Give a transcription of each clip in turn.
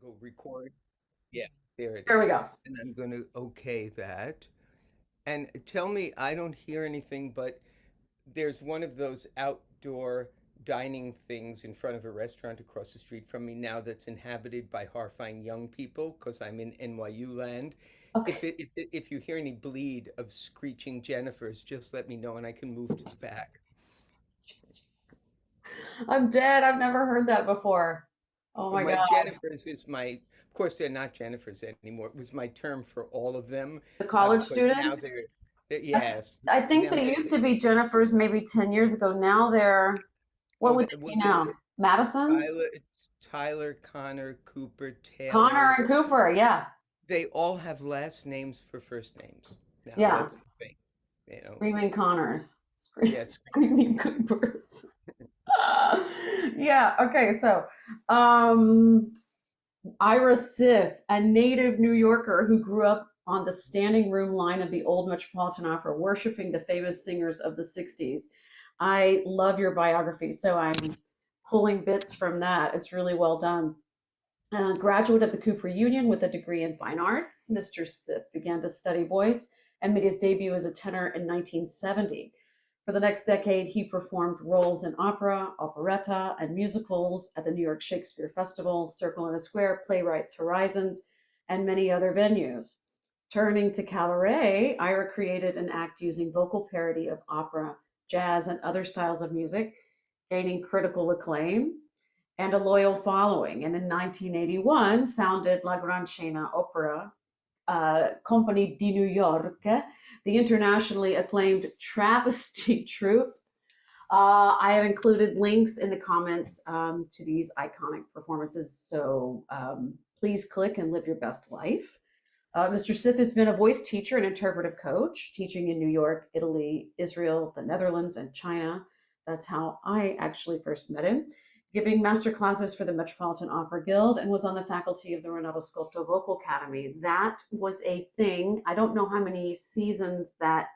Go record. Yeah, there it There we is. go. And I'm going to okay that. And tell me, I don't hear anything, but there's one of those outdoor dining things in front of a restaurant across the street from me now that's inhabited by horrifying young people because I'm in NYU land. Okay. If you hear any bleed of screeching Jennifers, just let me know and I can move to the back. I'm dead. I've never heard that before. Oh my My God. Jennifers is of course, they're not Jennifers anymore. It was my term for all of them The college because now students? I, yes, I think now they they're, used to be Jennifer's maybe 10 years ago. Now they're, what oh, would well, they be now? Madison's? Tyler, Connor, Cooper, Connor Taylor. and Cooper. Yeah. They all have last names for first names. Now Yeah. that's the thing, you know. Screaming Connors. Yeah, it's Screaming Coopers. Yeah. Okay. So, um, Ira Siff, a native New Yorker who grew up on the standing room line of the old Metropolitan Opera, worshiping the famous singers of the 60s. I love your biography, so I'm pulling bits from that. It's really well done. Graduate of the Cooper Union with a degree in fine arts, Mr. Siff began to study voice and made his debut as a tenor in 1970. For the next decade, he performed roles in opera, operetta, and musicals at the New York Shakespeare Festival, Circle in the Square, Playwrights Horizons, and many other venues. Turning to cabaret, Ira created an act using vocal parody of opera, jazz, and other styles of music, gaining critical acclaim and a loyal following. And in 1981, founded La Gran Scena Opera Company di New York, the internationally acclaimed travesty troupe. I have included links in the comments to these iconic performances, so please click and live your best life. Mr. Sif has been a voice teacher and interpretive coach, teaching in New York, Italy, Israel, the Netherlands, and China. That's how I actually first met him. Giving master classes for the Metropolitan Opera Guild and was on the faculty of the Renato Sculpto Vocal Academy. That was a thing. I don't know how many seasons that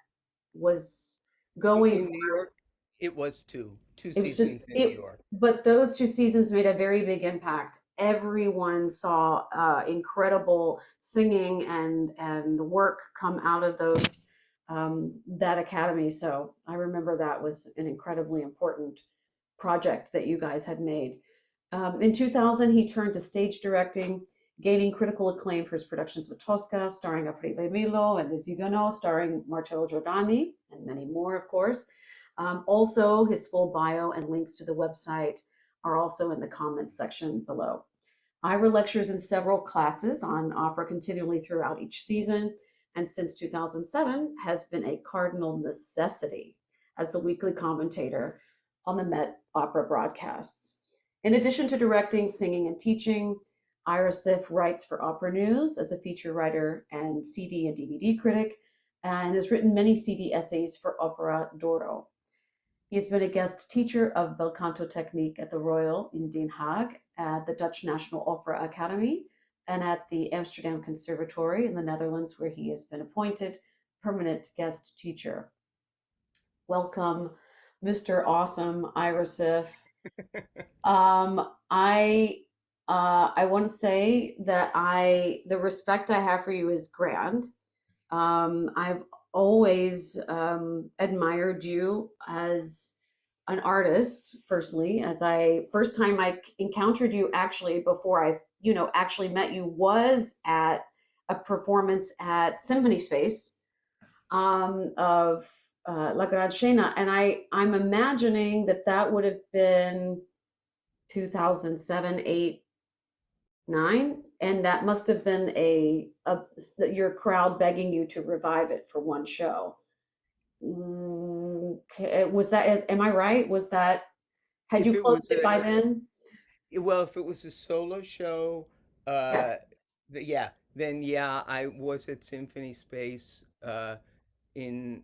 was going in for. New York. It was two It was just seasons in New it, York. but those 2 seasons made a very big impact. Everyone saw incredible singing and work come out of those that academy. So I remember that was an incredibly important project that you guys had made. In 2000, he turned to stage directing, gaining critical acclaim for his productions of Tosca, starring Aprile Milo and The Zigano, starring Marcello Giordani, and many more, of course. Also, his full bio and links to the website are also in the comments section below. Ira lectures in several classes on opera continually throughout each season, and since 2007 has been a cardinal necessity as the weekly commentator on the Met Opera broadcasts. In addition to directing, singing, and teaching, Ira Siff writes for Opera News as a feature writer and CD and DVD critic, and has written many CD essays for Opera d'Oro. He has been a guest teacher of bel canto technique at the Royal in Den Haag, at the Dutch National Opera Academy, and at the Amsterdam Conservatory in the Netherlands, where he has been appointed permanent guest teacher. Welcome, Mr. Awesome Ira Siff. I want to say that the respect I have for you is grand. I've always admired you as an artist, firstly, as I first time I encountered you actually before I, actually met you was at a performance at Symphony Space of La Gran Scena, and I'm imagining that that would have been 2007, 8, 9, and that must have been your crowd begging you to revive it for one show. Okay, was that? Am I right? Was that? Had If you it closed was it by then? well, if it was a solo show, Yes. yeah, then yeah, I was at Symphony Space in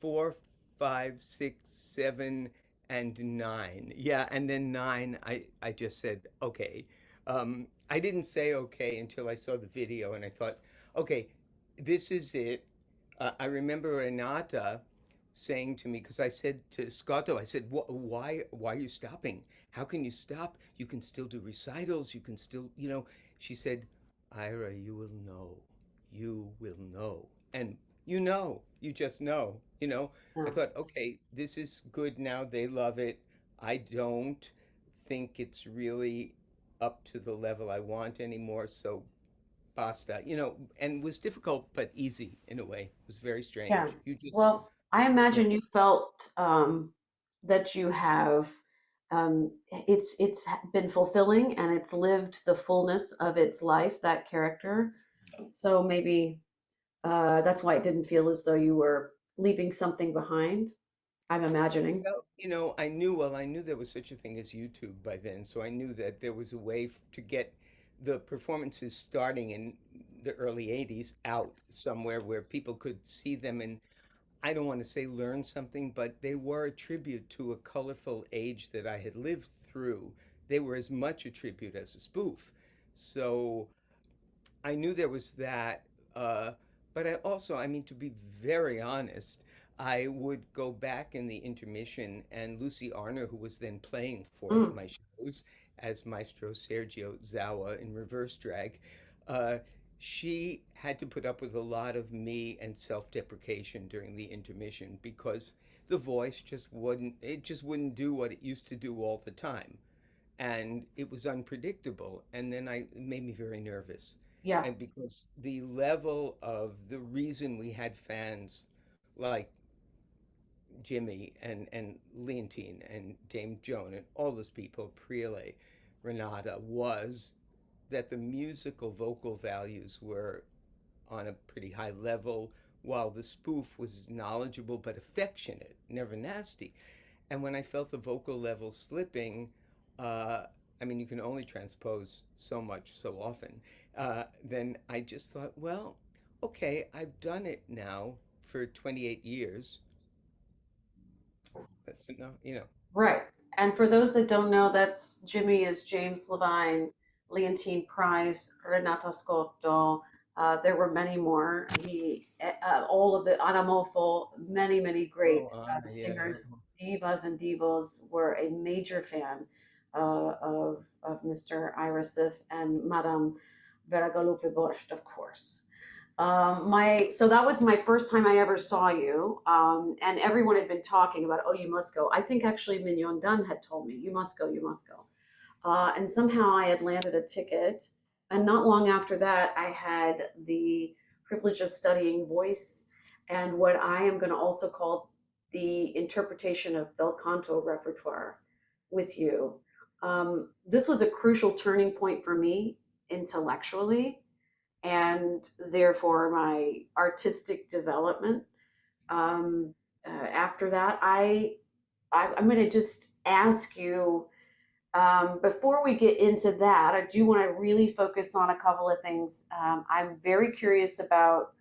four, five, six, seven, and nine. Yeah, and then nine, I just said okay. I didn't say okay until I saw the video, and I thought, okay, this is it. I remember Renata. saying to me, because I said to Scotto, I said, why are you stopping? How can you stop? You can still do recitals. You can still, you know. She said, Ira, you will know. You will know. And you just know, you know. I Yeah. thought, okay, this is good now. They love it. I don't think it's really up to the level I want anymore. So basta, and was difficult but easy in a way. It was very Yeah. strange. You just, Well, I yeah. imagine you felt that you have it's been fulfilling and it's lived the fullness of its life, that character. So maybe that's why it didn't feel as though you were leaving something behind. I'm imagining. Well, I knew there was such a thing as YouTube by then, so I knew that there was a way to get the performances starting in the early 80s out somewhere where people could see them and I don't want to say learn something, but they were a tribute to a colorful age that I had lived through. They were as much a tribute as a spoof. So I knew there was that, uh, but I also, I mean, to be very honest, I would go back in the intermission, and Lucy Arner, who was then playing for Mm, my shows as Maestro Sergio Zawa in reverse drag, uh, she had to put up with a lot of me and self-deprecation during the intermission because the voice just wouldn't do what it used to do all the time, and it was unpredictable, and then it made me very nervous, yeah. and because the level of the reason we had fans like Jimmy and Leontine and Dame Joan and all those people, Priele, Renata, was that the musical vocal values were on a pretty high level, while the spoof was knowledgeable but affectionate, never nasty. And when I felt the vocal level slipping, uh, I mean, you can only transpose so much so often. Then I just thought, well, okay, I've done it now for 28 years. That's enough, you know. Right. And for those that don't know, that's Jimmy is James Levine, Leontine Price, Renata Scotto. There were many more. All of the Anamofo, many great Oh, Anna, yeah. singers, divas and divos were a major fan of Mr. Ira Siff and Madame Vera Galupe-Borzskh, of course. My so that was my first time I ever saw you, and everyone had been talking about, oh, you must go. I think actually Mignon Dunn had told me, you must go, you must go. And somehow I had landed a ticket, and not long after that, I had the privilege of studying voice and what I am going to also call the interpretation of bel canto repertoire with you. This was a crucial turning point for me intellectually and therefore my artistic development. After that, I'm going to just ask you before we get into that. I do want to really focus on a couple of things. I'm very curious about.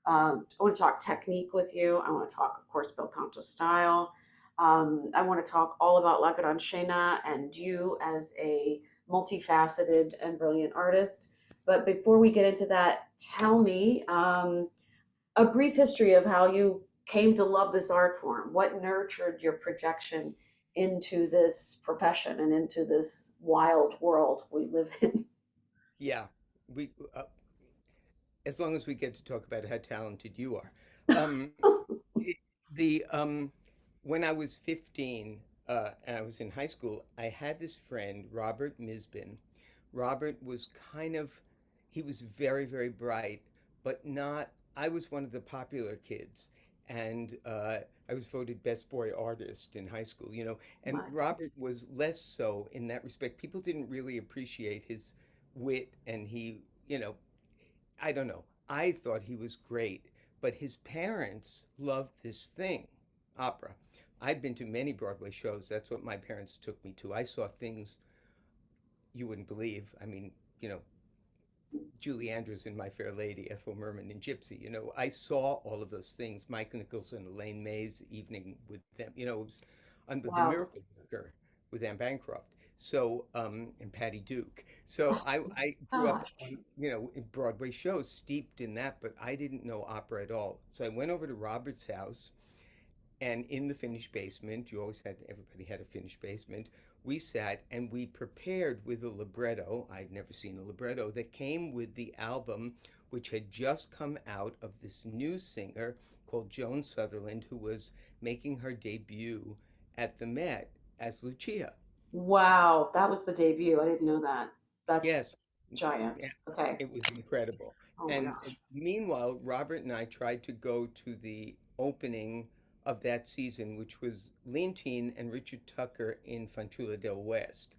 I want to talk technique with you. I want to talk, of course, bel canto style. I want to talk all about La Gran Scena and you as a multifaceted and brilliant artist. But before we get into that, tell me a brief history of how you came to love this art form. What nurtured your projection into this profession and into this wild world we live in? Yeah. We, as long as we get to talk about how talented you are. Um, it, the When I was 15, and I was in high school, I had this friend, Robert Misbin. Robert was he was very bright, but not. I was one of the popular kids, and I was voted best boy artist in high school. And My, Robert was less so in that respect. People didn't really appreciate his wit, and I don't know. I thought he was great, but his parents loved this thing, opera. I'd been to many Broadway shows. That's what my parents took me to. I saw things you wouldn't believe. I mean, you know, Julie Andrews in My Fair Lady, Ethel Merman in Gypsy. I saw all of those things. Mike Nicholson, Elaine May's Evening with them. It was under the wow. Miracle Worker with Anne Bancroft. So, and Patty Duke. So I grew up Gosh. on, in Broadway shows, steeped in that, but I didn't know opera at all. So I went over to Robert's house And in the finished basement, you always had, everybody had a finished basement. We sat and we prepared with a libretto. I'd never seen a libretto that came with the album, which had just come out of this new singer called Joan Sutherland, who was making her debut at the Met as Lucia. Wow, that was the debut. I didn't know that. That's Yes, giant. yeah, Okay. it was incredible. Oh my And gosh. meanwhile, Robert and I tried to go to the opening of that season, which was Leontine and Richard Tucker in Fanciulla del West.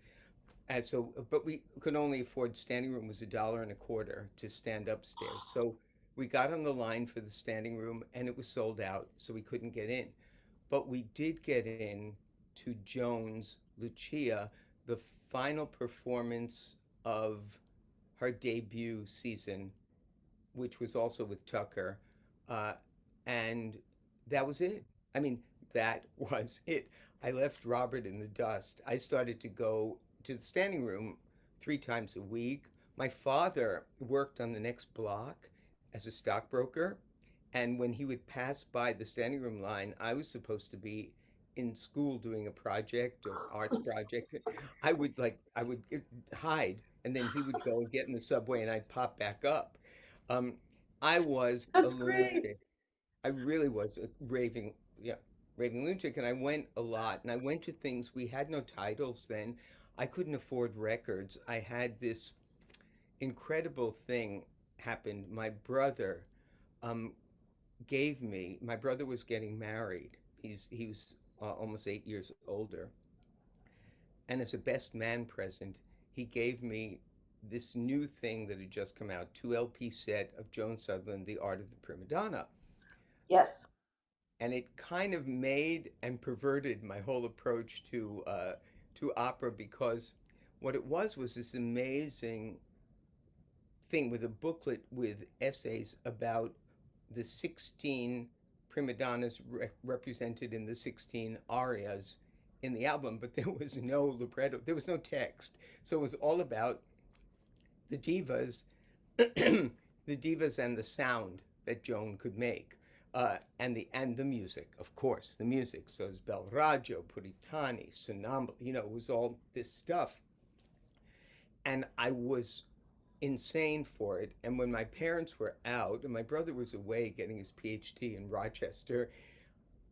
And so, but we could only afford standing room was $1.25 to stand upstairs. So we got on the line for the standing room and it was sold out, so we couldn't get in. But we did get in to Joan's Lucia, the final performance of her debut season, which was also with Tucker, uh, and that was it. I mean, that was it. I left Robert in the dust. I started to go to the standing room 3 times a week. My father worked on the next block as a stockbroker, and when he would pass by the standing room line, I was supposed to be in school doing a project or arts project. I would hide, and then he would go and get in the subway, and I'd pop back up. Um, I was a That's great. lunatic. I really was a raving lunatic, and I went a lot. And I went to things. We had no titles then. I couldn't afford records. I had this incredible thing happened. My brother um, gave me. My brother was getting married. He was almost 8 years older, and as a best man present, he gave me this new thing that had just come out, 2 LP set of Joan Sutherland, The Art of the Prima Donna. Yes. And it kind of made and perverted my whole approach to opera, because what it was this amazing thing with a booklet with essays about the 16 prima donnas represented in the 16 arias in the album, but there was no libretto, there was no text. So it was all about the divas, the divas and the sound that Joan could make, and the music, of course, the music. So it's Bel Raggio, Puritani, Sonambula. It was all this stuff, and I was insane for it. And when my parents were out and my brother was away getting his PhD in Rochester,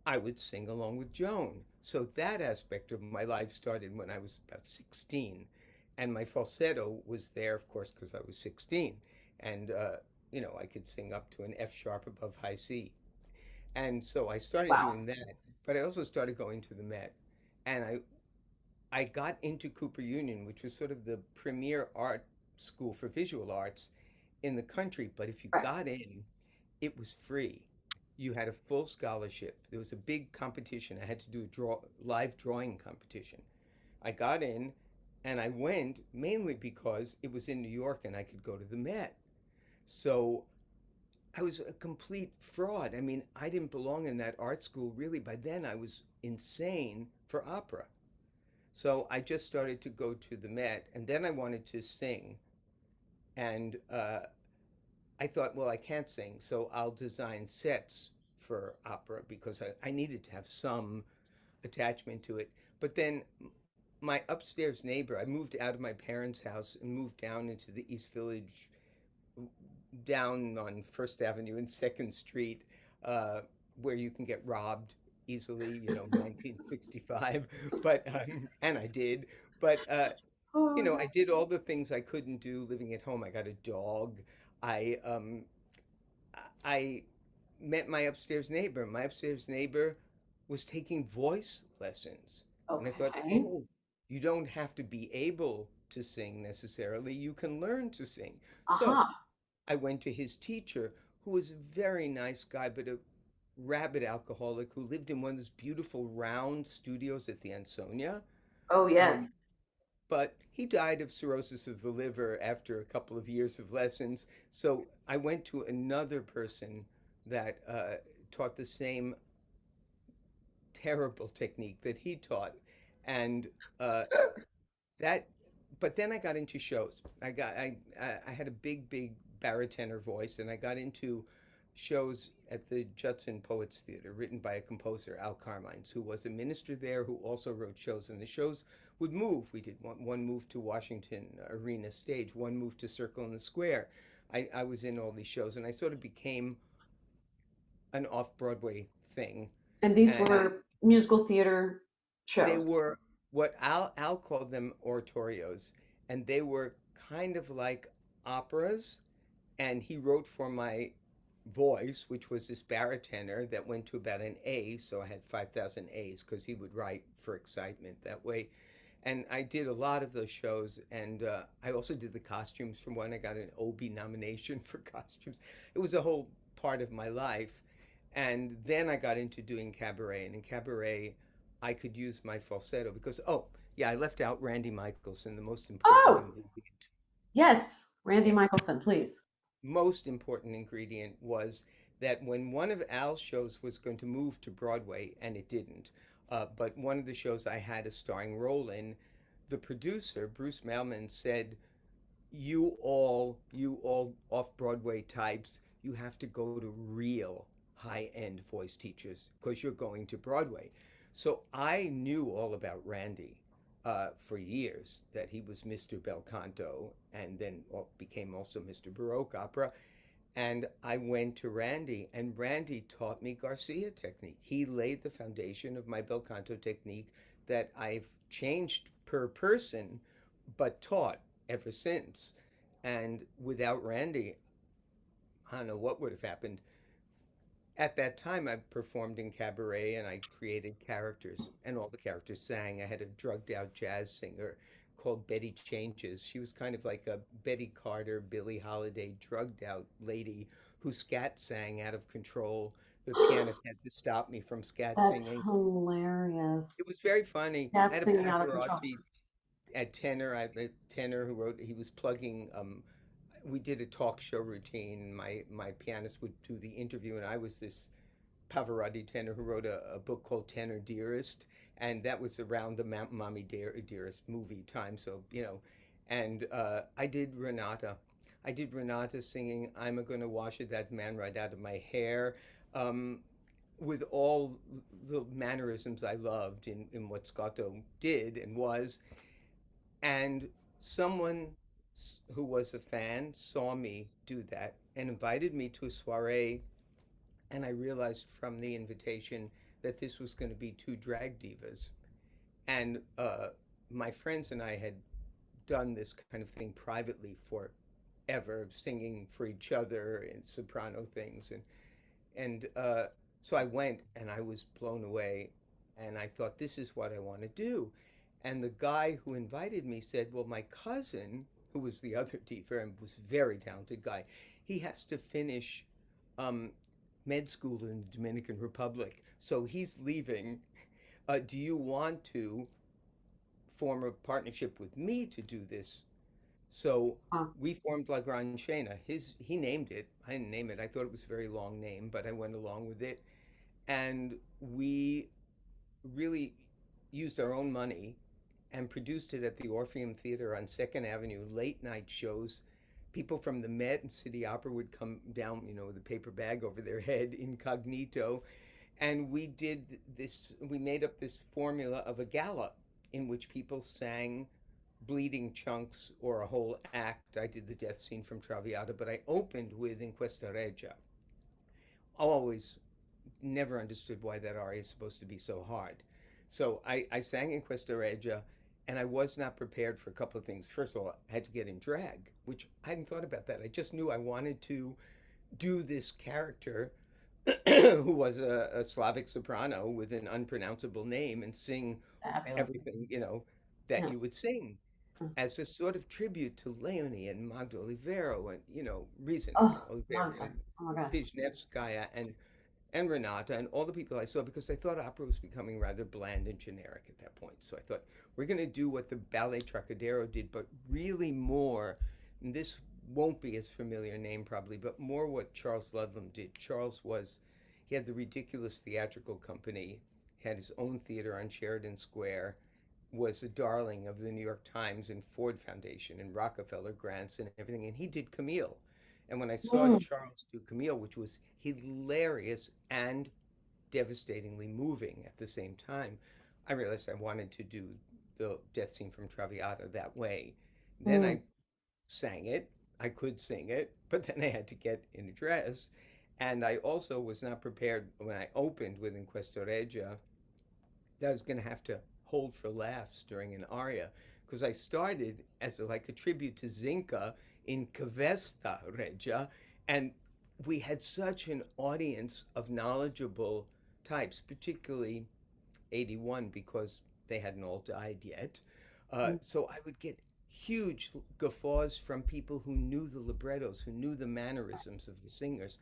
I would sing along with Joan. So that aspect of my life started when I was about 16. And my falsetto was there, of course, because I was 16. And, I could sing up to an F sharp above high C. And so I started Wow. doing that. But I also started going to the Met. And I got into Cooper Union, which was sort of the premier art school for visual arts in the country. But if you Right. got in, it was free. You had a full scholarship. There was a big competition. I had to do a live drawing competition. I got in, and I went mainly because it was in New York and I could go to the Met. So I was a complete fraud. I mean, I didn't belong in that art school really. By then, I was insane for opera. So I just started to go to the Met, and then I wanted to sing. And I thought, well, I can't sing, so I'll design sets for opera because I needed to have some attachment to it. But then my upstairs neighbor, I moved out of my parents' house and moved down into the East Village, down on First Avenue and Second Street, uh, where you can get robbed easily, 1965. But and I did, but I Oh, did all the things I couldn't do living at home. I got a dog. I met my upstairs neighbor. My upstairs neighbor was taking voice lessons. And I thought, okay. oh, you don't have to be able to sing necessarily. You can learn to sing. So Aha. I went to his teacher, who was a very nice guy, but a rabid alcoholic who lived in one of those beautiful round studios at the Ansonia. Oh, yes. Um, but he died of cirrhosis of the liver after a couple of years of lessons. So I went to another person that taught the same terrible technique that he taught, and uh, that. But then I got into shows. I had a big baritone voice, and I got into shows at the Judson Poets Theater, written by a composer, Al Carmines, who was a minister there who also wrote shows. And the shows would move. We did one move to Washington Arena Stage, one move to Circle in the Square. I was in all these shows, and I sort of became an off Broadway thing. And these And were musical theater they shows. were what Al called them oratorios, and they were kind of like operas. And he wrote for my voice, which was this baritone that went to about an A, so I had 5,000 A's because he would write for excitement that way. And I did a lot of those shows, and I also did the costumes from one. I got an Obie nomination for costumes. It was a whole part of my life. And then I got into doing cabaret, and in cabaret, I could use my falsetto because, oh, yeah, I left out Randy Michelson, the most important Oh, ingredient. yes. Randy Yes. Michelson, please. Most important ingredient was that when one of Al's shows was going to move to Broadway, and it didn't, but one of the shows I had a starring role in, the producer, Bruce Malman, said, you all off-Broadway types, you have to go to real high-end voice teachers because you're going to Broadway. So I knew all about Randy for years, that he was Mr. Bel Canto and then became also Mr. Baroque Opera. And I went to Randy, and Randy taught me Garcia technique. He laid the foundation of my bel canto technique that I've changed per person, but taught ever since. And without Randy, I don't know what would have happened. At that time, I performed in cabaret and I created characters, and all the characters sang. I had a drugged out jazz singer called Betty Changes. She was kind of like a Betty Carter, Billie Holiday drugged out lady who scat sang out of control. The pianist had to stop me from scat That's singing. hilarious. It was very funny. I Scat had a singing out of control. Pavarotti at tenor. I had a tenor who wrote, he was plugging we did a talk show routine. My pianist would do the interview, and I was this Pavarotti tenor who wrote a book called Tenor Dearest, and that was around the Mommy Dearest movie time. So and I did Renata. I did Renata singing "I'm a gonna wash it that man right out of my hair," um, with all the mannerisms I loved in what Scotto did and was. And someone who was a fan saw me do that and invited me to a soiree, and I realized from the invitation that this was going to be two drag divas. And my friends and I had done this kind of thing privately forever, singing for each other and soprano things, and so I went and I was blown away, and I thought, this is what I want to do. And the guy who invited me said, well, my cousin, who was the other diva and was a very talented guy, he has to finish um, med school in the Dominican Republic, so he's leaving. Do you want to form a partnership with me to do this? So Huh. we formed La Gran Scena. He named it. I didn't name it. I thought it was a very long name, but I went along with it. And we really used our own money and produced it at the Orpheum Theater on Second Avenue, late night shows. People from the Met and City Opera would come down, with a paper bag over their head, incognito. And we did this, we made up this formula of a gala in which people sang bleeding chunks or a whole act. I did the death scene from Traviata, but I opened with In Questa Regia. Always never understood why that aria is supposed to be so hard. So I sang in Questa Regia, and I was not prepared for a couple of things. First of all, I had to get in drag, which I hadn't thought about that. I just knew I wanted to do this character who was a Slavic soprano with an unpronounceable name and sing Fabulous. everything, that Yeah. you would sing as a sort of tribute to Leonie and Magda Olivero and, Reznik and Oh, Olivero love her. and Oh my God. Vizhnevskaya and Renata and all the people I saw, because I thought opera was becoming rather bland and generic at that point. So I thought, we're going to do what the Ballet Trocadero did, but really more, and this won't be as familiar name probably, but more what Charles Ludlam did. He had the ridiculous theatrical company, had his own theater on Sheridan Square, was a darling of the New York Times and Ford Foundation and Rockefeller grants and everything, and he did Camille. And when I saw Mm, Charles do Camille, which was hilarious and devastatingly moving at the same time, I realized I wanted to do the death scene from Traviata that way. Then mm, I sang it. I could sing it, but then I had to get in a dress. And I also was not prepared when I opened with In Questo Regia that I was going to have to hold for laughs during an aria because I started as like a tribute to Zinka in Cavesta Regia, and we had such an audience of knowledgeable types, particularly 81 because they hadn't all died yet. mm. So I would get huge guffaws from people who knew the librettos, who knew the mannerisms of the singers.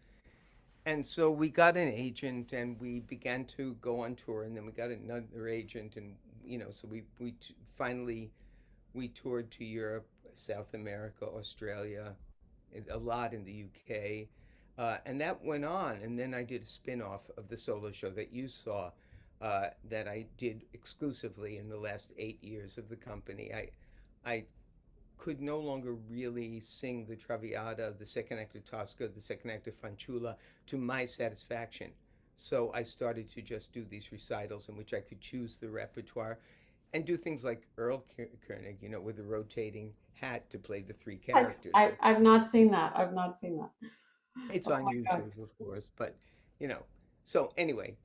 And so we got an agent and we began to go on tour, and then we got another agent, and so finally we toured to Europe, South America, Australia, a lot in the UK. And that went on, and then I did a spin-off of the solo show that you saw, that I did exclusively in the last 8 years of the company. I could no longer really sing the Traviata, the second act of Tosca, the second act of Fanciulla to my satisfaction. So I started to just do these recitals in which I could choose the repertoire and do things like Earl Koenig, with a rotating hat to play the three characters. I've not seen that. I've not seen that. It's Oh on my God. YouTube, of course, but you know. So anyway,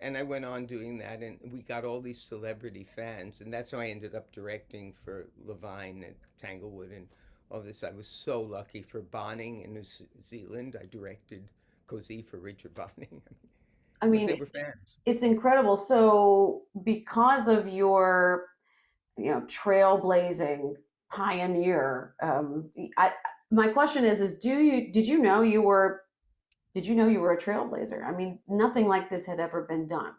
and I went on doing that, and we got all these celebrity fans, and that's how I ended up directing for Levine and Tanglewood and all this. I was so lucky for Bonning in New Zealand. I directed Così for Richard Bonning I because mean, they were fans. it's incredible. So, because of your, trailblazing pioneer, I, my question is, did you know you were a trailblazer? I mean, nothing like this had ever been done.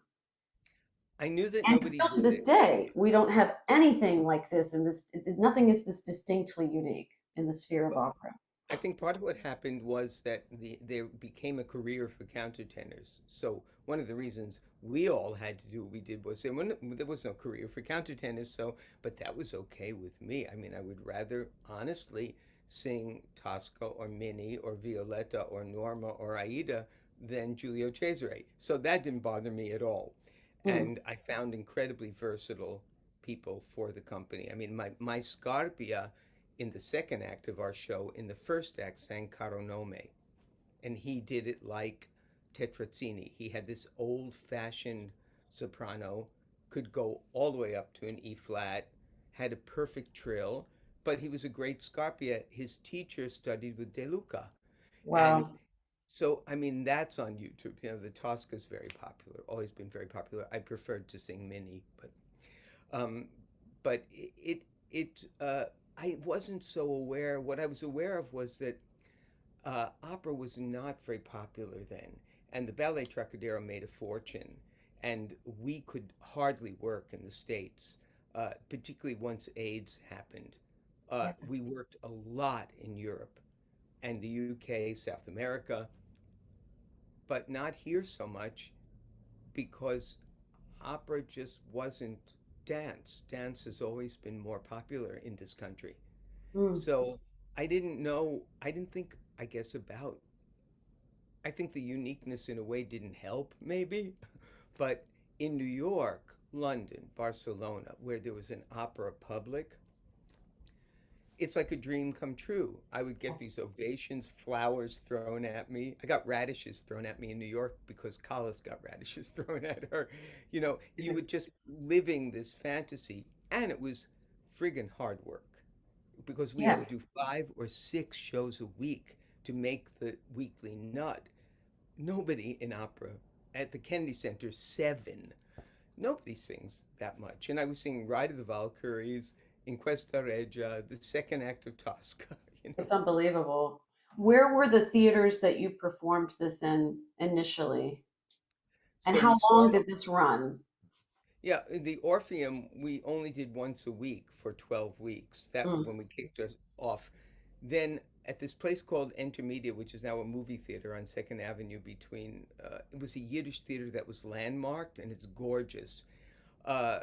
I knew that And nobody still to did this it. day, we don't have anything like this in this, nothing is this distinctly unique in the sphere of opera. I think part of what happened was that there became a career for countertenors. So one of the reasons we all had to do what we did was there was no career for countertenors. So, but that was okay with me. I mean, I would rather honestly sing Tosca or Minnie or Violetta or Norma or Aida than Giulio Cesare. So that didn't bother me at all. Mm. And I found incredibly versatile people for the company. I mean, my Scarpia in the second act of our show, in the first act, sang Caro Nome. And he did it like Tetrazzini. He had this old fashioned soprano, could go all the way up to an E flat, had a perfect trill, but he was a great Scarpia. His teacher studied with De Luca. And Wow. so, I mean, that's on YouTube. The Tosca's very popular, always been very popular. I preferred to sing Minnie, um, but I wasn't so aware. What I was aware of was that opera was not very popular then, and the Ballet Trocadero made a fortune, and we could hardly work in the States, particularly once AIDS happened. Yeah. We worked a lot in Europe and the UK, South America, but not here so much because opera just wasn't dance. Dance has always been more popular in this country. Mm. So I didn't think, I guess, I think the uniqueness in a way didn't help, maybe. But in New York, London, Barcelona, where there was an opera public, it's like a dream come true. I would get these ovations, flowers thrown at me. I got radishes thrown at me in New York because Collis got radishes thrown at her. You would just living this fantasy, and it was friggin' hard work because we had Yeah. to do 5 or 6 shows a week to make the weekly nut. Nobody in opera at the Kennedy Center, 7. Nobody sings that much. And I was singing Ride of the Valkyries, In Questa Regia, the second act of Tosca, you know. It's unbelievable. Where were the theaters that you performed this in initially? And So we how long started, did this run? yeah, in the Orpheum, we only did once a week for 12 weeks. That Mm. when we kicked us off. Then at this place called Intermedia, which is now a movie theater on Second Avenue it was a Yiddish theater that was landmarked and it's gorgeous. Uh,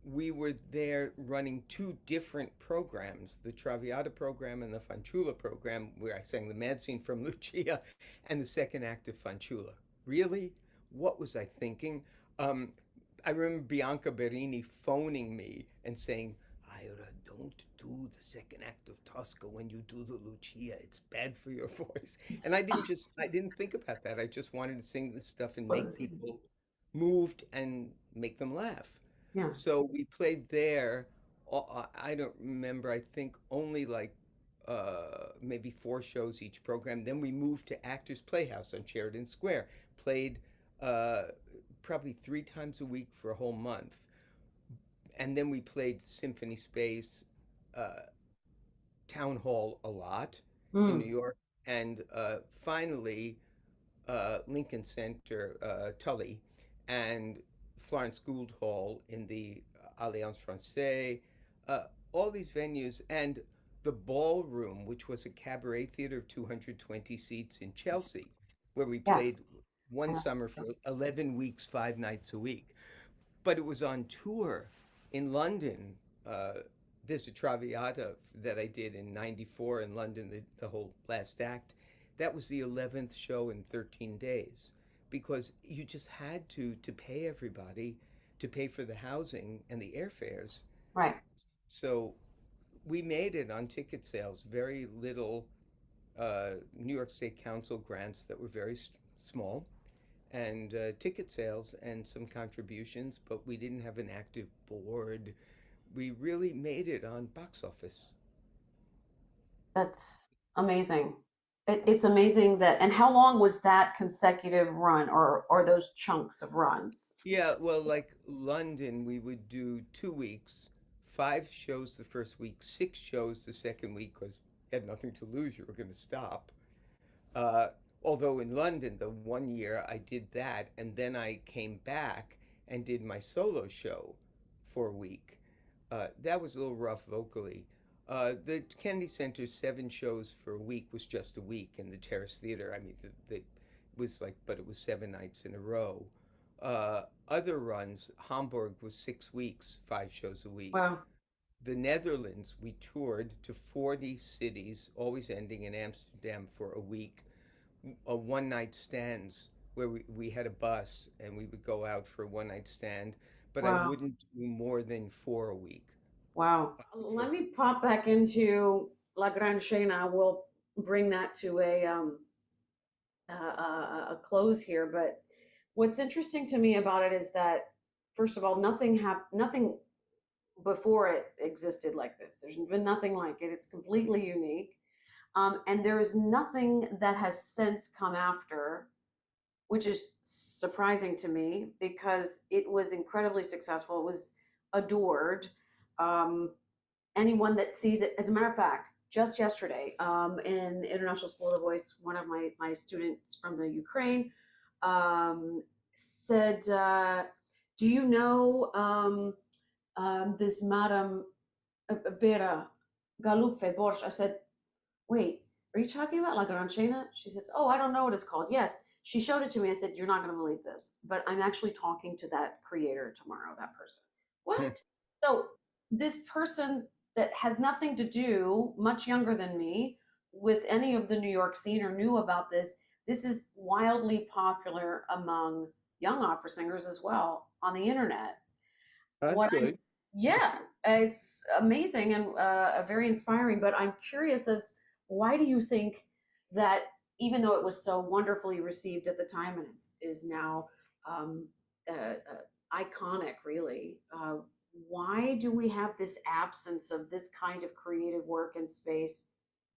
we were there running two different programs, the Traviata program and the Fanciulla program, where I sang the mad scene from Lucia and the second act of Fanciulla. Really? What was I thinking? Um, I remember Bianca Berini phoning me and saying, Ira, don't do the second act of Tosca when you do the Lucia. It's bad for your voice. And I didn't think about that. I just wanted to sing this stuff and make Was people moved and make them laugh. yeah, So we played there. I don't remember. I think only like maybe four shows each program. Then we moved to Actors Playhouse on Sheridan Square. Played uh, probably three times a week for a whole month. And then we played Symphony Space, uh, Town Hall a lot in New mm, York. And finally, Lincoln Center, Tully, and Florence Gould Hall in the Alliance Francaise, uh, all these venues, and the Ballroom, which was a cabaret theater of 220 seats in Chelsea, where we yeah. played one summer for 11 weeks, 5 nights a week. But it was on tour in London. Uh, there's a Traviata that I did in '94 in London, the whole last act. That was the 11th show in 13 days because you just had to pay everybody, to pay for the housing and the airfares. Right. So we made it on ticket sales, very little New York State Council grants that were very small, and ticket sales and some contributions, but we didn't have an active board. We really made it on box office. That's amazing. It's amazing that. And how long was that consecutive run, or those chunks of runs? Yeah, well, like London, we would do 2 weeks, 5 shows the first week, 6 shows the second week because you had nothing to lose. You were going to stop. Uh, Although in London, the one year I did that, and then I came back and did my solo show for a week. That was a little rough vocally. The Kennedy Center's 7 shows for a week was just a week, and the Terrace Theater, I mean, it was like, but it was 7 nights in a row. Other runs, Hamburg was 6 weeks, 5 shows a week. Wow. The Netherlands, we toured to 40 cities, always ending in Amsterdam for a week, a one night stands where we had a bus and we would go out for a one night stand, but I Wow. wouldn't do more than four a week Wow. Let because me pop back into La Gran Scena. We'll bring that to a close here. But what's interesting to me about it is that, first of all, nothing before it existed like this. There's been nothing like it. It's completely unique. And there is nothing that has since come after, which is surprising to me because it was incredibly successful. It was adored. Um, Anyone that sees it, as a matter of fact, just yesterday in International School of the Voice, one of my students from the Ukraine said, "Do you know this Madam Vera Galupe-Borzskh?" I said, "Wait, are you talking about La Gran Scena?" She says, "Oh, I don't know what it's called." Yes, she showed it to me. I said, "You're not going to believe this, but I'm actually talking to that creator tomorrow, that person." What? So this person that has nothing to do, much younger than me, with any of the New York scene or knew about this, this is wildly popular among young opera singers as well on the internet. that's What I, good. yeah, it's amazing and very inspiring. But I'm curious as why do you think that even though it was so wonderfully received at the time and is now um, iconic, really, why do we have this absence of this kind of creative work and space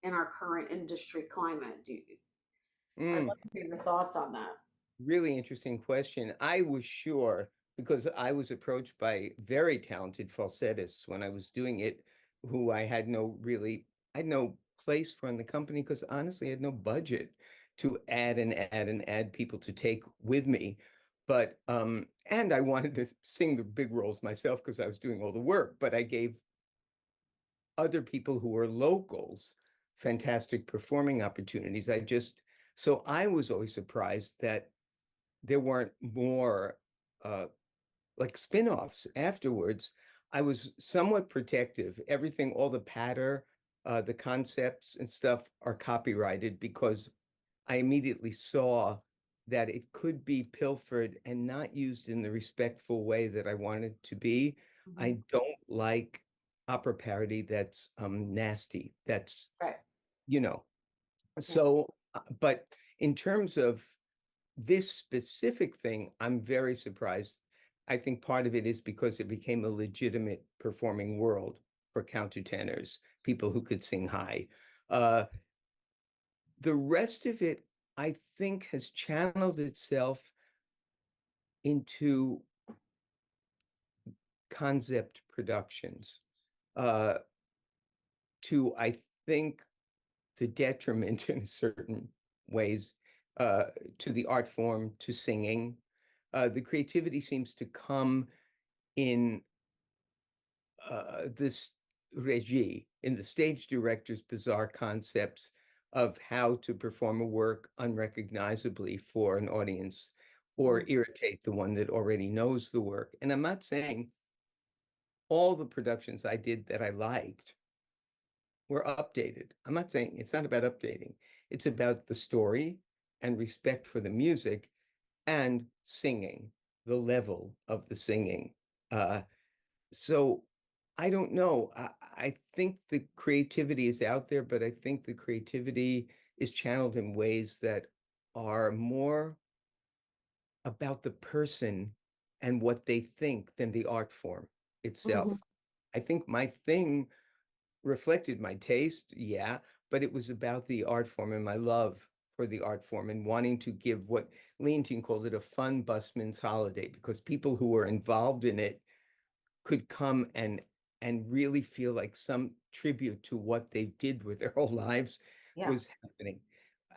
in our current industry climate? I'd Mm. love to hear your thoughts on that. Really interesting question. I was sure because I was approached by very talented falsettists when I was doing it, who I had no place for in the company because honestly, I had no budget to add and add and add people to take with me. But and I wanted to sing the big roles myself because I was doing all the work, but I gave other people who were locals fantastic performing opportunities. So I was always surprised that there weren't more uh, like spin-offs afterwards. I was somewhat protective. Everything, all the patter, the concepts and stuff are copyrighted because I immediately saw that it could be pilfered and not used in the respectful way that I wanted to be. Mhm. I don't like opera parody that's nasty. That's, Right. you know, Yeah. so, but in terms of this specific thing, I'm very surprised. I think part of it is because it became a legitimate performing world for countertenors, people who could sing high. Uh, the rest of it, I think, has channeled itself into concept productions, uh, to, I think, the detriment in certain ways, uh, to the art form, to singing. The creativity seems to come in this regie, in the stage director's bizarre concepts of how to perform a work unrecognizably for an audience or Mm. irritate the one that already knows the work. And I'm not saying all the productions I did that I liked were updated. I'm not saying it's not about updating. It's about the story and respect for the music and singing, the level of the singing. Uh, so I don't know. I think the creativity is out there, but I think the creativity is channeled in ways that are more about the person and what they think than the art form Mhm. itself. I think my thing reflected my taste, yeah, but it was about the art form and my love for the art form and wanting to give what Leontine called it a fun busman's holiday because people who were involved in it could come and really feel like some tribute to what they did with their whole lives Yeah. was happening.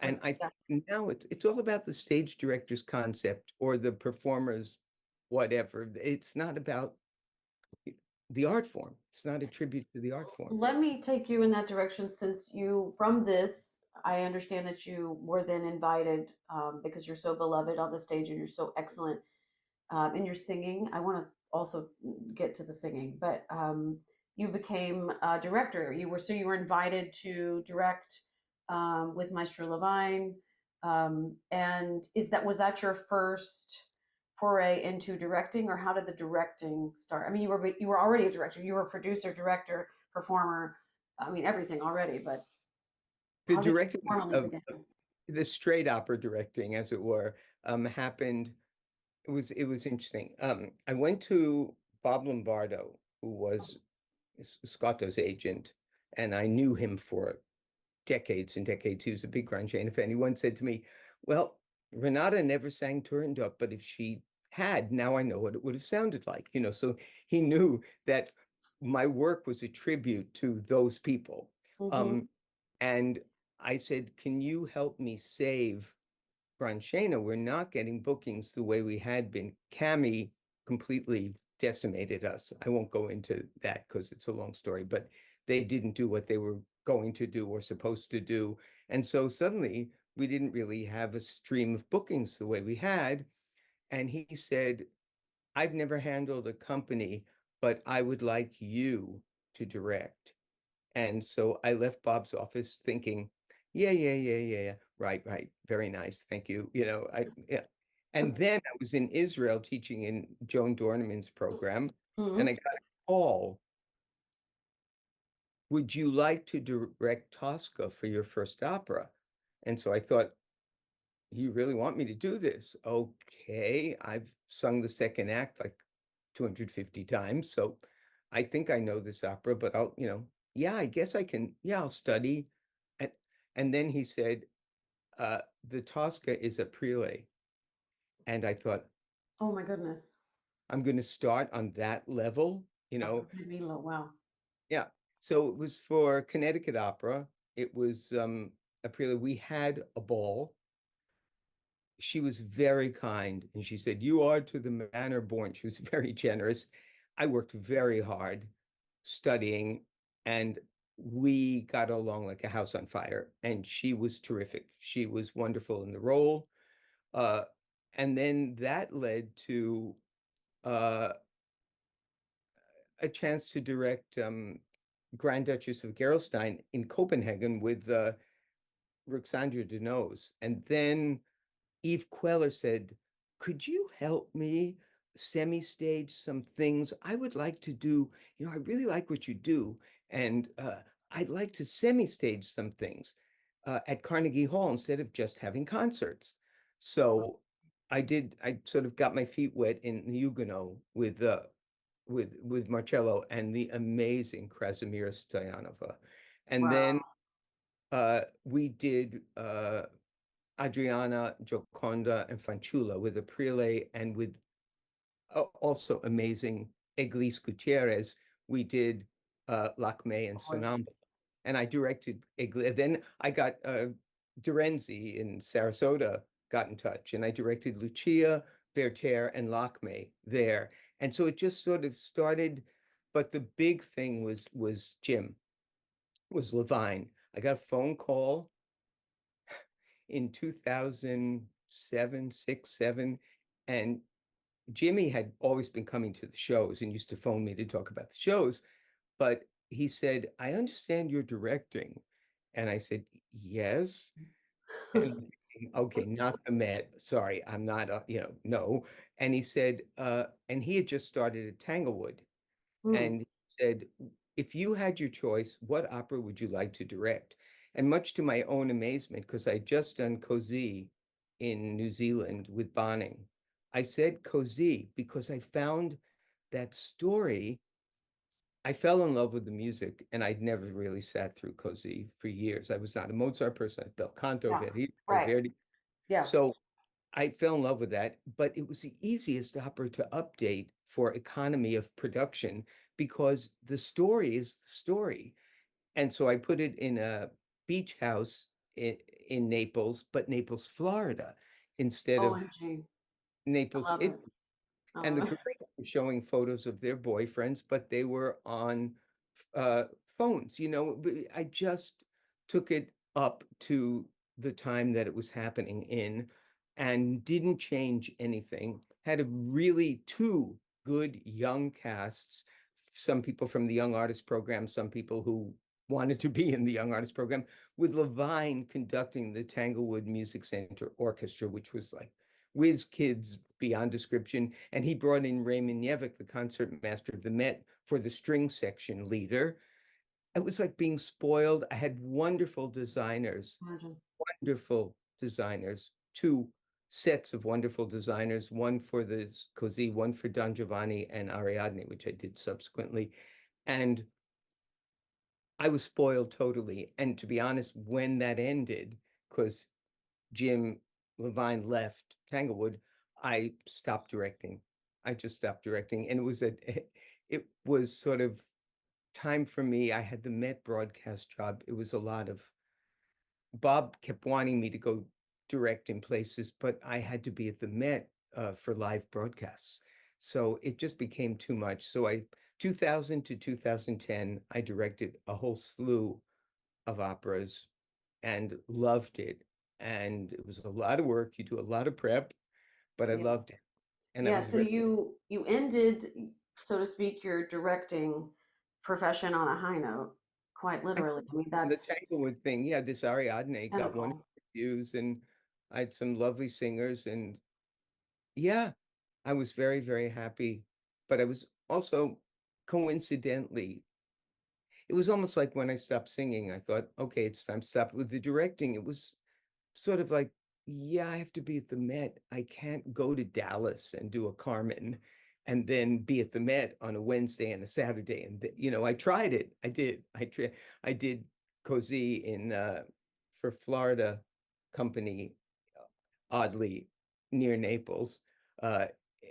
And Was I yeah. think now it's all about the stage director's concept or the performer's whatever. It's not about the art form. It's not a tribute to the art form. Let me take you in that direction since you, from this, I understand that you were then invited because you're so beloved on the stage and you're so excellent in your singing. I want to also get to the singing, but you became a director. You were invited to direct with Maestro Levine, and was that your first foray into directing, or how did the directing start? I mean, you were already a director. You were a producer, director, performer. I mean, everything already. But The how did you directing formally of begin? the straight opera directing, as it were, happened. It was interesting. I went to Bob Lombardo, who was Scotto's agent, and I knew him for decades and decades. He was a big Gran Scena fan. He once said to me, "Well, Renata never sang Turandot, but if she had, now I know what it would have sounded like." So he knew that my work was a tribute to those people. Mm-hmm. Um, and I said, "Can you help me save Gran Scena? We're not getting bookings the way we had been. Cami completely decimated us. I won't go into that because it's a long story, but they didn't do what they were going to do or supposed to do. And so suddenly we didn't really have a stream of bookings the way we had. And he said, I've never handled a company, but I would like you to direct. And so I left Bob's office thinking, yeah, yeah, yeah, yeah, yeah. Right, right. Very nice. Thank you. Yeah. And then I was in Israel teaching in Joan Dornaman's program, and I Mm-hmm. got a call. Would you like to direct Tosca for your first opera? And so I thought, you really want me to do this? Okay. I've sung the second act like 250 times, so I think I know this opera, but yeah, I guess I can, yeah, I'll study. And and then he said, the Tosca is a prelay. And I thought, Oh my goodness, I'm going to start on that level, that's a big meatloaf. Wow. yeah. So it was for Connecticut Opera. It was a prelay. We had a ball. She was very kind and she said, "You are to the manner born." She was very generous. I worked very hard studying and we got along like a house on fire. And she was terrific. She was wonderful in the role. Uh, and then that led to uh, a chance to direct Grand Duchess of Gerolstein in Copenhagen with Ruxandra Denoz. And then Eve Queller said, "Could you help me semi-stage some things? I would like to do, I really like what you do, and I'd like to semi-stage some things at Carnegie Hall instead of just having concerts." So I sort of got my feet wet in Huguenot with Marcello and the amazing Krasimira Stoyanova. And then Wow. we did Adriana, Gioconda, and Fanciulla with Aprile, and with also amazing Eglis Gutierrez. We did Lakme and Of course. Sonamba. And I directed Eglis. Then I got Dorenzi in Sarasota got in touch, and I directed Lucia, Werther, and Lakme there. And so it just sort of started. But the big thing was Jim, was Levine. I got a phone call in 2007, 6, 7, and Jimmy had always been coming to the shows and used to phone me to talk about the shows, but he said, "I understand you're directing." And I said, "Yes." And okay, not the Met. Sorry, I'm not, no. And he said, and he had just started at Tanglewood. Hmm. And he said, "If you had your choice, what opera would you like to direct?" And much to my own amazement, because I just done Così in New Zealand with Bonning, I said Così because I found that story. I fell in love with the music, and I'd never really sat through Così for years. I was not a Mozart person, bel canto, Yeah. Verdi, Right. Verdi. Yeah. So I fell in love with that, but it was the easiest opera to update for economy of production because the story is the story. And so I put it in a beach house in Naples, but Naples, Florida, instead of OMG. I Naples, love it. Italy. I And the love it. girls were showing photos of their boyfriends, but they were on uh, phones. I just took it up to the time that it was happening in and didn't change anything. Had a really two good young casts, some people from the Young Artist Program, some people who wanted to be in the Young Artist Program, with Levine conducting the Tanglewood Music Center Orchestra, which was like whiz kids beyond description. And he brought in Raymond Yevik, the concertmaster of the Met, for the string section leader. It was like being spoiled. I had Imagine. wonderful designers, two sets of wonderful designers, one for the Così, one for Don Giovanni and Ariadne, which I did subsequently. And I was spoiled totally. And to be honest, when that ended, because Jim Levine left Tanglewood, I stopped directing. I just stopped directing. And it was sort of time for me. I had the Met broadcast job. It was a lot of, Bob kept wanting me to go direct in places, but I had to be at the Met for live broadcasts. So it just became too much. 2000 to 2010, I directed a whole slew of operas and loved it. And it was a lot of work. You do a lot of prep, but I Yeah. loved it. And I Yeah. was So very, you ended, so to speak, your directing profession on a high note, quite I literally. think I mean, the that's Tanglewood thing, yeah, this Ariadne got wonderful pinnacle. reviews, and I had some lovely singers. And yeah, I was very, very happy. But I was also coincidentally, it was almost like when I stopped singing, I thought, okay, it's time to stop with the directing. It was sort of like, yeah, I have to be at the Met. I can't go to Dallas and do a Carmen and then be at the Met on a Wednesday and a Saturday. And I tried it. I did Così in for Florida company, oddly near Naples. Uh,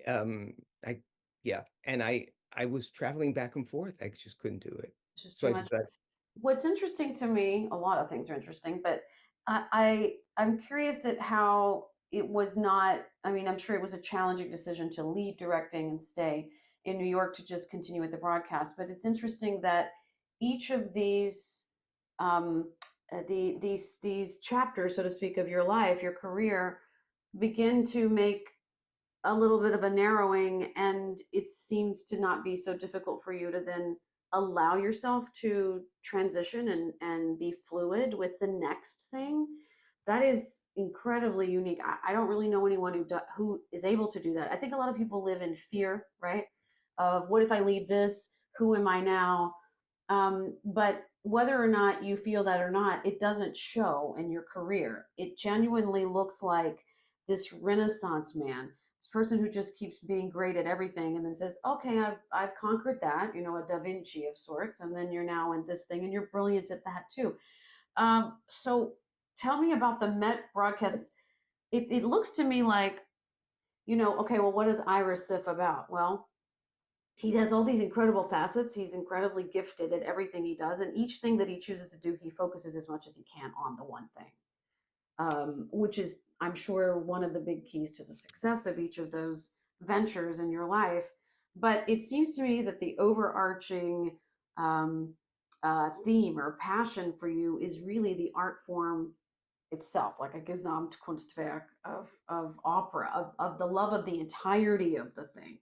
um, I yeah, and I was traveling back and forth. I just couldn't do it. It's just So too I much. decided, What's interesting to me, a lot of things are interesting, but I'm curious at how it was not. I mean, I'm sure it was a challenging decision to leave directing and stay in New York to just continue with the broadcast. But it's interesting that each of these um, these chapters, so to speak, of your life, your career, begin to make a little bit of a narrowing, and it seems to not be so difficult for you to then allow yourself to transition and be fluid with the next thing. That is incredibly unique. I don't really know anyone who is able to do that. I think a lot of people live in fear, right? Of what if I leave this? Who am I now? But whether or not you feel that or not, it doesn't show in your career. It genuinely looks like this Renaissance man, this person who just keeps being great at everything and then says, okay, I've conquered that, you know, a Da Vinci of sorts, and then you're now in this thing and you're brilliant at that too. So tell me about the Met broadcasts. It looks to me like, you know, okay, well, what is Ira Siff about? Well, he has all these incredible facets. He's incredibly gifted at everything he does, and each thing that he chooses to do, he focuses as much as he can on the one thing, which is, I'm sure, one of the big keys to the success of each of those ventures in your life. But it seems to me that the overarching um, theme or passion for you is really the art form itself, like a Gesamtkunstwerk of opera, of the love of the entirety of the thing.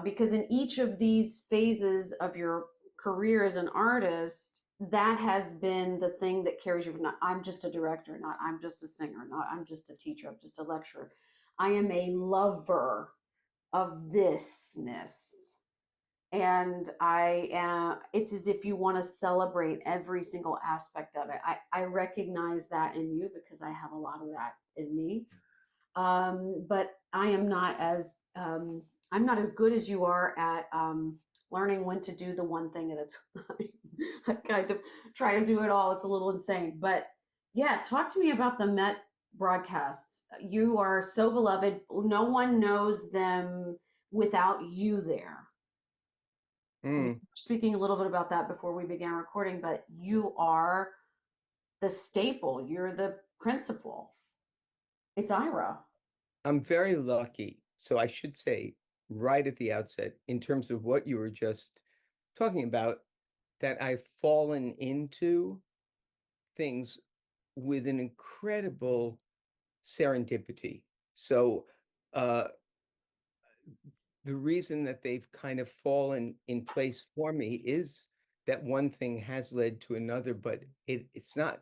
Because in each of these phases of your career as an artist, that has been the thing that carries you from not I'm just a director, not I'm just a singer, not I'm just a teacher, I'm just a lecturer. I am a lover of thisness. And I am, it's as if you want to celebrate every single aspect of it. I recognize that in you because I have a lot of that in me. But I am not as I'm not as good as you are at learning when to do the one thing at a time. I kind of try to do it all. It's a little insane, but yeah, talk to me about the Met broadcasts. You are so beloved. No one knows them without you there. We were Mm. speaking a little bit about that before we began recording, but you are the staple. You're the principal. It's Ira. I'm very lucky. So I should say right at the outset, in terms of what you were just talking about, that I've fallen into things with an incredible serendipity. So uh, the reason that they've kind of fallen in place for me is that one thing has led to another, but it's not,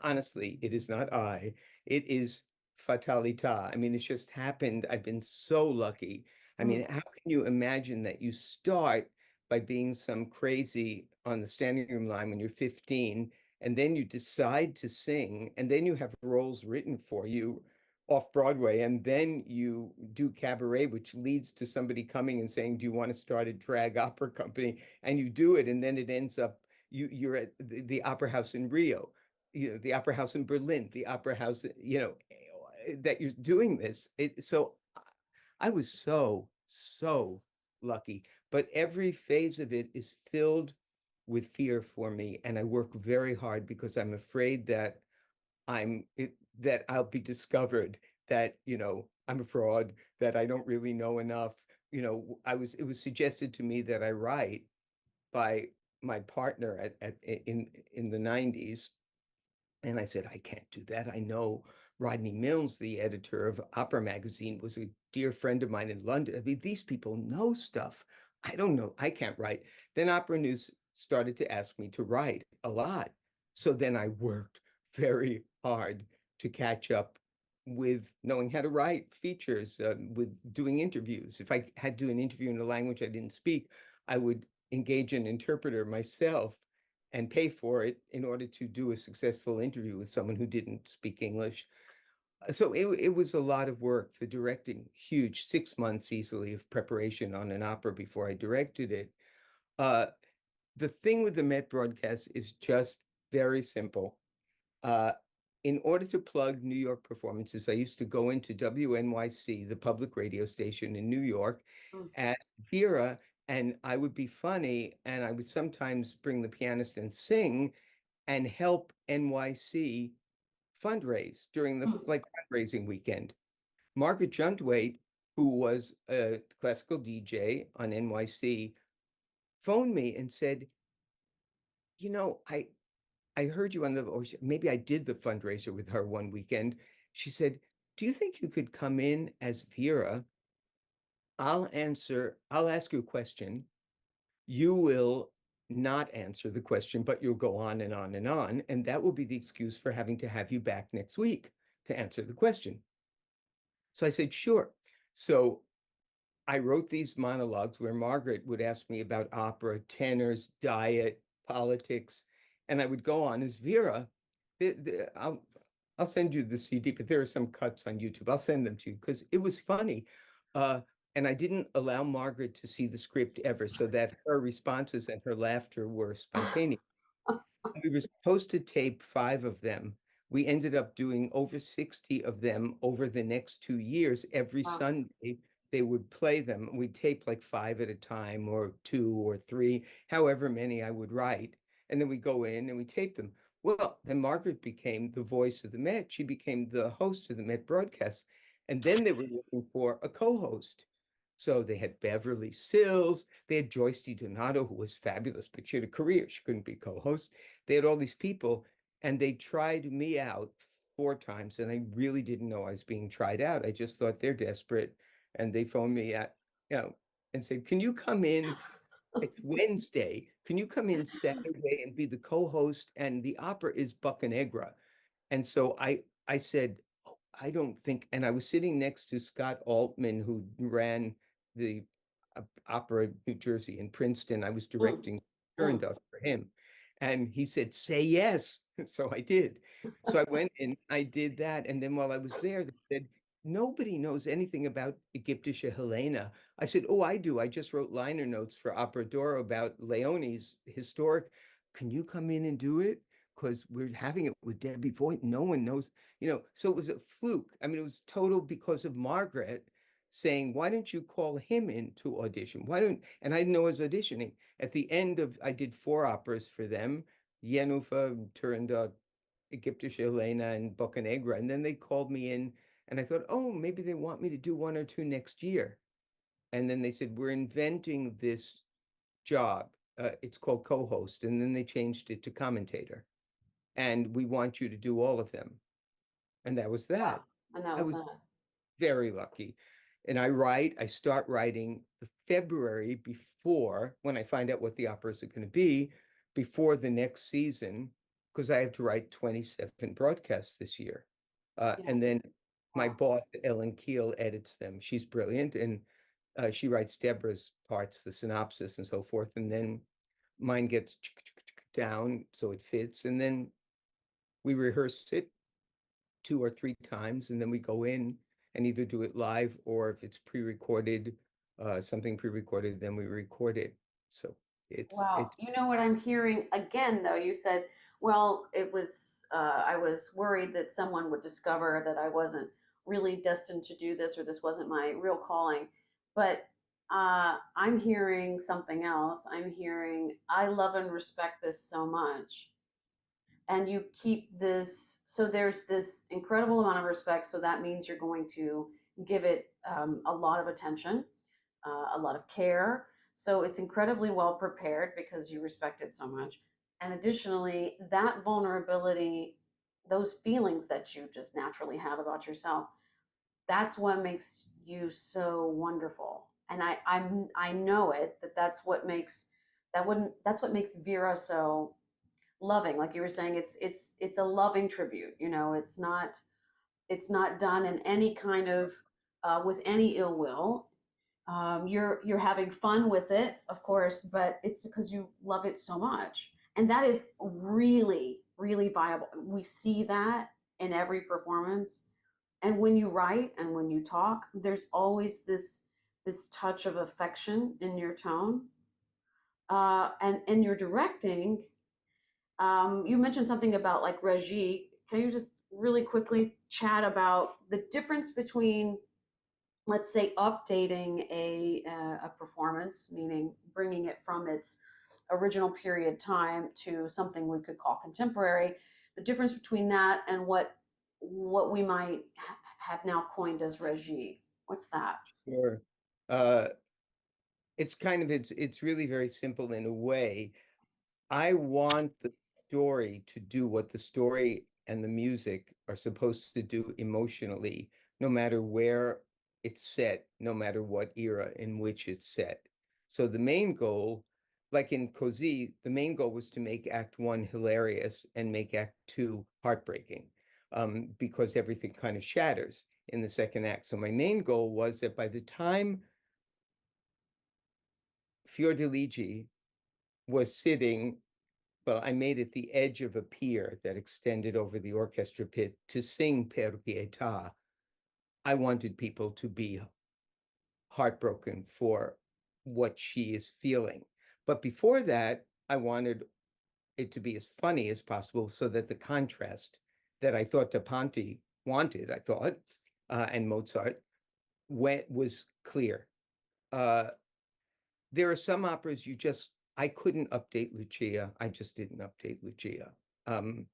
honestly, it is not I. It is fatalita. I mean, it's just happened. I've been so lucky. I Mm, mean, how can you imagine that you start by being some crazy on the standing room line when you're 15, and then you decide to sing, and then you have roles written for you off Broadway, and then you do cabaret, which leads to somebody coming and saying, "Do you want to start a drag opera company?" And you do it, and then it ends up you're at the opera house in Rio, the opera house in Berlin, the opera house, that you're doing this. So I was so lucky, but every phase of it is filled with fear for me. And I work very hard because I'm afraid that that I'll be discovered, that, I'm a fraud, that I don't really know enough. It was suggested to me that I write by my partner in the 90s. And I said, I can't do that. I know Rodney Mills, the editor of Opera Magazine, was a dear friend of mine in London. I mean, these people know stuff. I don't know. I can't write. Then Opera News started to ask me to write a lot. So then I worked very hard to catch up with knowing how to write features, with doing interviews. If I had to do an interview in a language I didn't speak, I would engage an interpreter myself and pay for it in order to do a successful interview with someone who didn't speak English. So it was a lot of work. The directing, huge, 6 months easily of preparation on an opera before I directed it. Uh, the thing with the Met broadcast is just very simple. Uh, in order to plug New York performances, I used to go into WNYC, the public radio station in New York, mm, at Vera, and I would be funny, and I would sometimes bring the pianist and sing and help NYC fundraise during the mm, like fundraising weekend. Margaret Juntwaite, who was a classical DJ on NYC, phoned me and said, I heard you on or maybe I did the fundraiser with her one weekend. She said, do you think you could come in as Vera? I'll ask you a question. You will not answer the question, but you'll go on and on and on. And that will be the excuse for having to have you back next week to answer the question. So I said, sure. So I wrote these monologues where Margaret would ask me about opera, tenors, diet, politics, and I would go on as Vera. I'll send you the CD, but there are some cuts on YouTube. I'll send them to you because it was funny. Uh, and I didn't allow Margaret to see the script ever, so that her responses and her laughter were spontaneous. We were supposed to tape 5 of them. We ended up doing over 60 of them over the next 2 years. Every Wow. Sunday, they would play them. We'd tape like 5 at a time, or 2 or 3, however many I would write. And then we go in and we tape them. Well, then Margaret became the voice of the Met. She became the host of the Met broadcast. And then they were looking for a co-host. So they had Beverly Sills, they had Joyce DiDonato, who was fabulous, but she had a career. She couldn't be co-host. They had all these people, and they tried me out 4 times, and I really didn't know I was being tried out. I just thought they're desperate, and they phoned me at, you know, and said, "Can you come in? It's Wednesday. Can you come in Saturday and be the co-host?" And the opera is Boccanegra. And so I said, "Oh, I don't think," and I was sitting next to Scott Altman, who ran the Opera New Jersey in Princeton. I was Mm, directing mm. Turandot for him. And he said, "Say yes." So I did. So I went and I did that. And then while I was there, they said, "Nobody knows anything about Egyptische Helena." I said, "Oh, I do. I just wrote liner notes for Opera Doro about Leone's historic. Can you come in and do it? Because we're having it with Debbie Voigt. No one knows, So it was a fluke. I mean, it was total because of Margaret saying, "Why don't you call him in to audition? Why don't?" And I didn't know I was auditioning. At the end of, I did 4 operas for them: Yenufa, Turandot, Egyptische Helena, and Boccanegra. And then they called me in, and I thought, oh, maybe they want me to do 1 or 2 next year. And then they said, "We're inventing this job. It's called co-host." And then they changed it to commentator. And we want you to do all of them. And that was Wow. that. And that I was was that. very lucky. And I start writing the February before, when I find out what the operas are going to be, before the next season, because I have to write 27 broadcasts this year. Yeah. And then my Wow. boss, Ellen Keel, edits them. She's brilliant. And she writes Deborah's parts, the synopsis and so forth. And then mine gets down so it fits. And then we rehearse it 2 or 3 times, and then we go in and either do it live, or if it's pre-recorded, something pre-recorded, then we record it. So Wow. it's You know what I'm hearing again, though? You said, well, I was worried that someone would discover that I wasn't really destined to do this or this wasn't my real calling. But I'm hearing something else. I'm hearing, I love and respect this so much. And you keep this, so there's this incredible amount of respect. So that means you're going to give it a lot of attention, a lot of care. So it's incredibly well prepared because you respect it so much. And additionally, that vulnerability, those feelings that you just naturally have about yourself, that's what makes you so wonderful. And I know it that that's what makes Vera so loving. Like you were saying, it's a loving tribute. It's not done in any kind of with any ill will. You're having fun with it, of course, but it's because you love it so much, and that is really, really viable. We see that in every performance, and when you write and when you talk, there's always this touch of affection in your tone, and in your directing. You mentioned something about like regie. Can you just really quickly chat about the difference between, let's say, updating a performance, meaning bringing it from its original period time to something we could call contemporary, the difference between that and what we might have now coined as regie. What's that? sure. It's really very simple in a way. I want the story to do what the story and the music are supposed to do emotionally no matter where it's set, no matter what era in which it's set. So the main goal, like in Così, the main goal was to make Act One hilarious and make Act Two heartbreaking, because everything kind of shatters in the second act. So my main goal was that by the time Fiordiligi was sitting, well, I made it the edge of a pier that extended over the orchestra pit to sing Per Pietà. I wanted people to be heartbroken for what she is feeling. But before that, I wanted it to be as funny as possible so that the contrast that I thought Da Ponte wanted, I thought, and Mozart, was clear. Uh, there are some operas I couldn't update Lucia. I just didn't update Lucia. Um,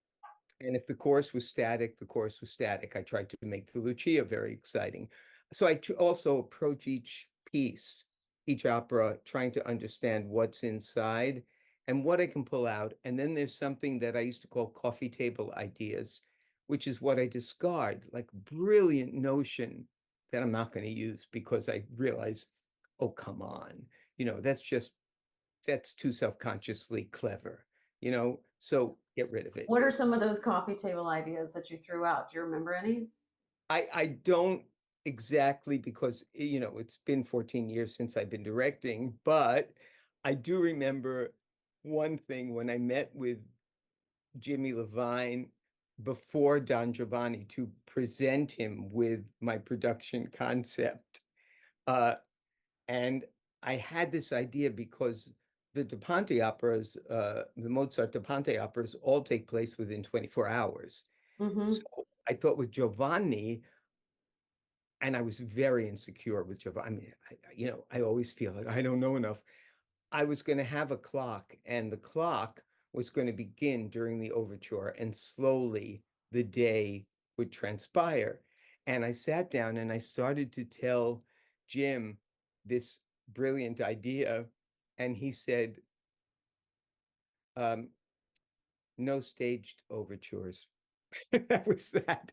and if the chorus was static, the chorus was static. I tried to make the Lucia very exciting. So I also approach each piece, each opera, trying to understand what's inside and what I can pull out. And then there's something that I used to call coffee table ideas, which is what I discard, like brilliant notion that I'm not going to use because I realize, oh, come on, that's too self-consciously clever, so get rid of it. What are some of those coffee table ideas that you threw out? Do you remember any? I don't exactly because it's been 14 years since I've been directing, but I do remember one thing when I met with Jimmy Levine before Don Giovanni to present him with my production concept. Uh, and I had this idea because the Da Ponte operas, the Mozart Da Ponte operas, all take place within 24 hours. So Mm-hmm. I thought with Giovanni, and I was very insecure with Giovanni. I mean, I always feel like I don't know enough. I was going to have a clock, and the clock was going to begin during the overture, and slowly the day would transpire. And I sat down and I started to tell Jim this brilliant idea, and he said, um, "No staged overtures." That was that.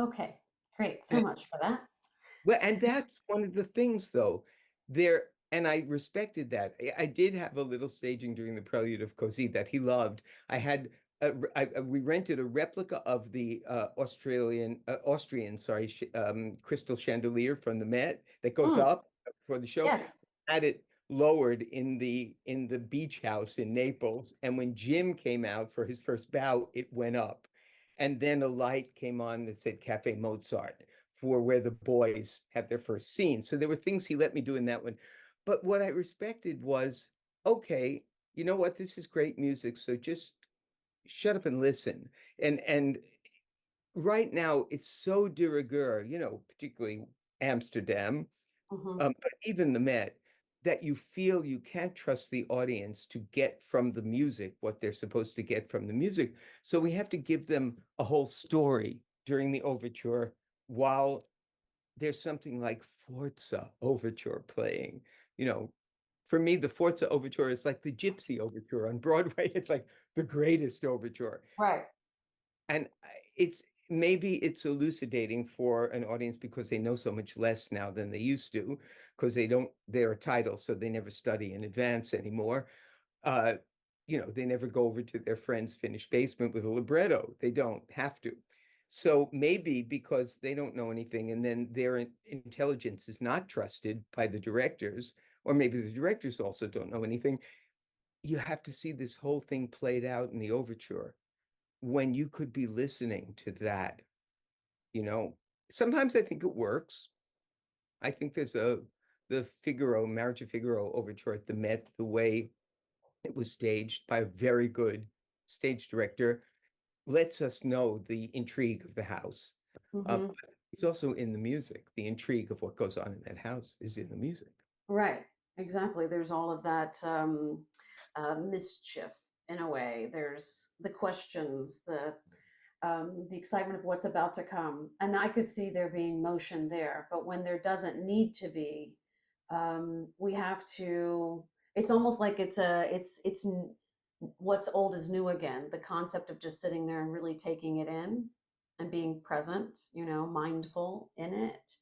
Okay, great. So much for that. Well, and that's one of the things, though. And I respected that. I did have a little staging during the Prelude of Così that he loved. I had we rented a replica of the Austrian, sorry, crystal chandelier from the Met that goes Mm, up for the show. yes. Had it lowered in the beach house in Naples, and when Jim came out for his first bow, it went up, and then a light came on that said Cafe Mozart for where the boys have their first scene. So there were things he let me do in that one. But what I respected was, okay, you know what? This is great music. So just shut up and listen. And right now it's so de rigueur, particularly Amsterdam, Hmm. but even the Met, that you feel you can't trust the audience to get from the music what they're supposed to get from the music. So we have to give them a whole story during the overture while there's something like Forza Overture playing. You know, for me, the Forza Overture is like the Gypsy Overture on Broadway. It's like the greatest overture. Right. And it's maybe it's elucidating for an audience because they know so much less now than they used to, because they're a title, so they never study in advance anymore. Uh, they never go over to their friend's finished basement with a libretto. They don't have to. So maybe because they don't know anything, and then their intelligence is not trusted by the directors, or maybe the directors also don't know anything, you have to see this whole thing played out in the overture when you could be listening to that, you know. Sometimes I think it works. I think the Figaro, Marriage of Figaro overture at the Met, the way it was staged by a very good stage director, lets us know the intrigue of the house. Hmm. But it's also in the music. The intrigue of what goes on in that house is in the music. Right. Exactly. There's all of that mischief in a way. There's the questions, the excitement of what's about to come, and I could see there being motion there. But when there doesn't need to be, we have to. It's almost like what's old is new again. The concept of just sitting there and really taking it in. and being present, mindful in it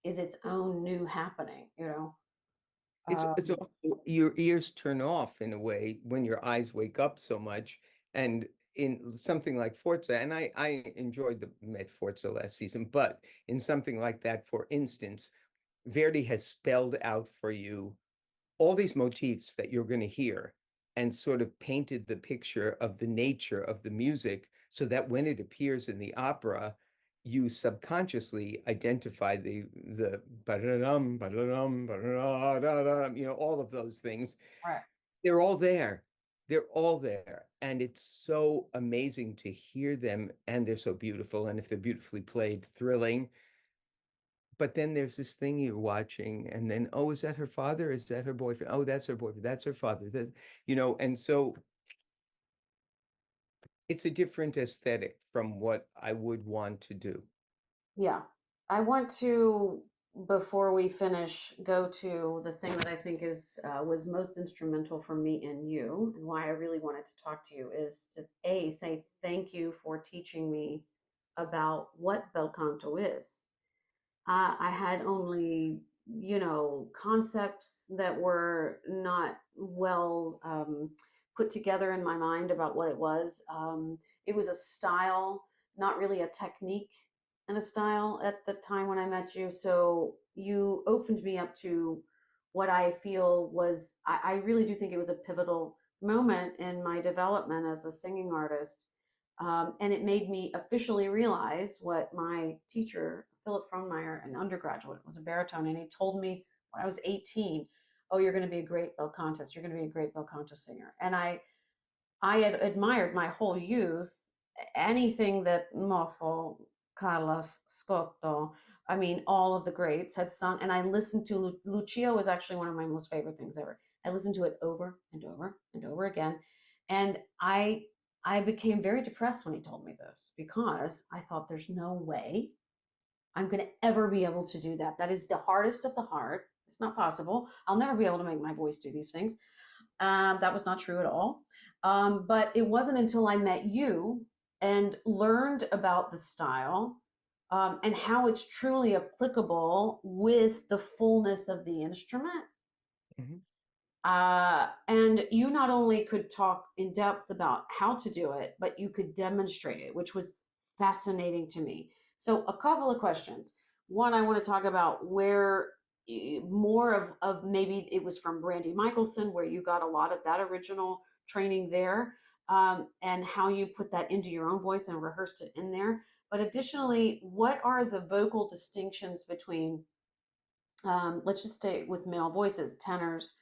is its own new happening. It's Um, also your ears turn off in a way when your eyes wake up so much. And in something like Forza, and I enjoyed the Met Forza last season, but in something like that, for instance, Verdi has spelled out for you all these motifs that you're going to hear and sort of painted the picture of the nature of the music so that when it appears in the opera, you subconsciously identify the ba-da-dum, ba-da-dum, ba-da-da-da-da, all of those things. right. They're all there. They're all there. And it's so amazing to hear them. And they're so beautiful. And if they're beautifully played, thrilling. But then there's this thing you're watching, and then, oh, is that her father? Is that her boyfriend? Oh, that's her boyfriend. That's her father. And so it's a different aesthetic from what I would want to do. Yeah. I want to, before we finish, go to the thing that I think is was most instrumental for me and you, and why I really wanted to talk to you is to say thank you for teaching me about what bel canto is. I had only, concepts that were not well put together in my mind about what it was. It was a style, not really a technique and a style at the time when I met you. So you opened me up to what I feel was, I really do think it was a pivotal moment in my development as a singing artist. And it made me officially realize what my teacher, Philip Frohnmeyer, an undergraduate, was a baritone, and he told me when I was 18, "Oh, you're going to be a great bel canto. You're going to be a great bel canto singer." And I had admired my whole youth anything that Moffo, Callas, Scotto, I mean, all of the greats had sung. And I listened to Lucia was actually one of my most favorite things ever. I listened to it over and over and over again. And I became very depressed when he told me this because I thought there's no way I'm going to ever be able to do that. That is the hardest of the hard. It's not possible. I'll never be able to make my voice do these things. That was not true at all. But it wasn't until I met you and learned about the style and how it's truly applicable with the fullness of the instrument. Mhm. And you not only could talk in depth about how to do it, but you could demonstrate it, which was fascinating to me. So, a couple of questions. One, I want to talk about where more of maybe it was from Brandy Michelson, where you got a lot of that original training there, and how you put that into your own voice and rehearsed it in there. But additionally, what are the vocal distinctions between, let's just stay with male voices, tenors,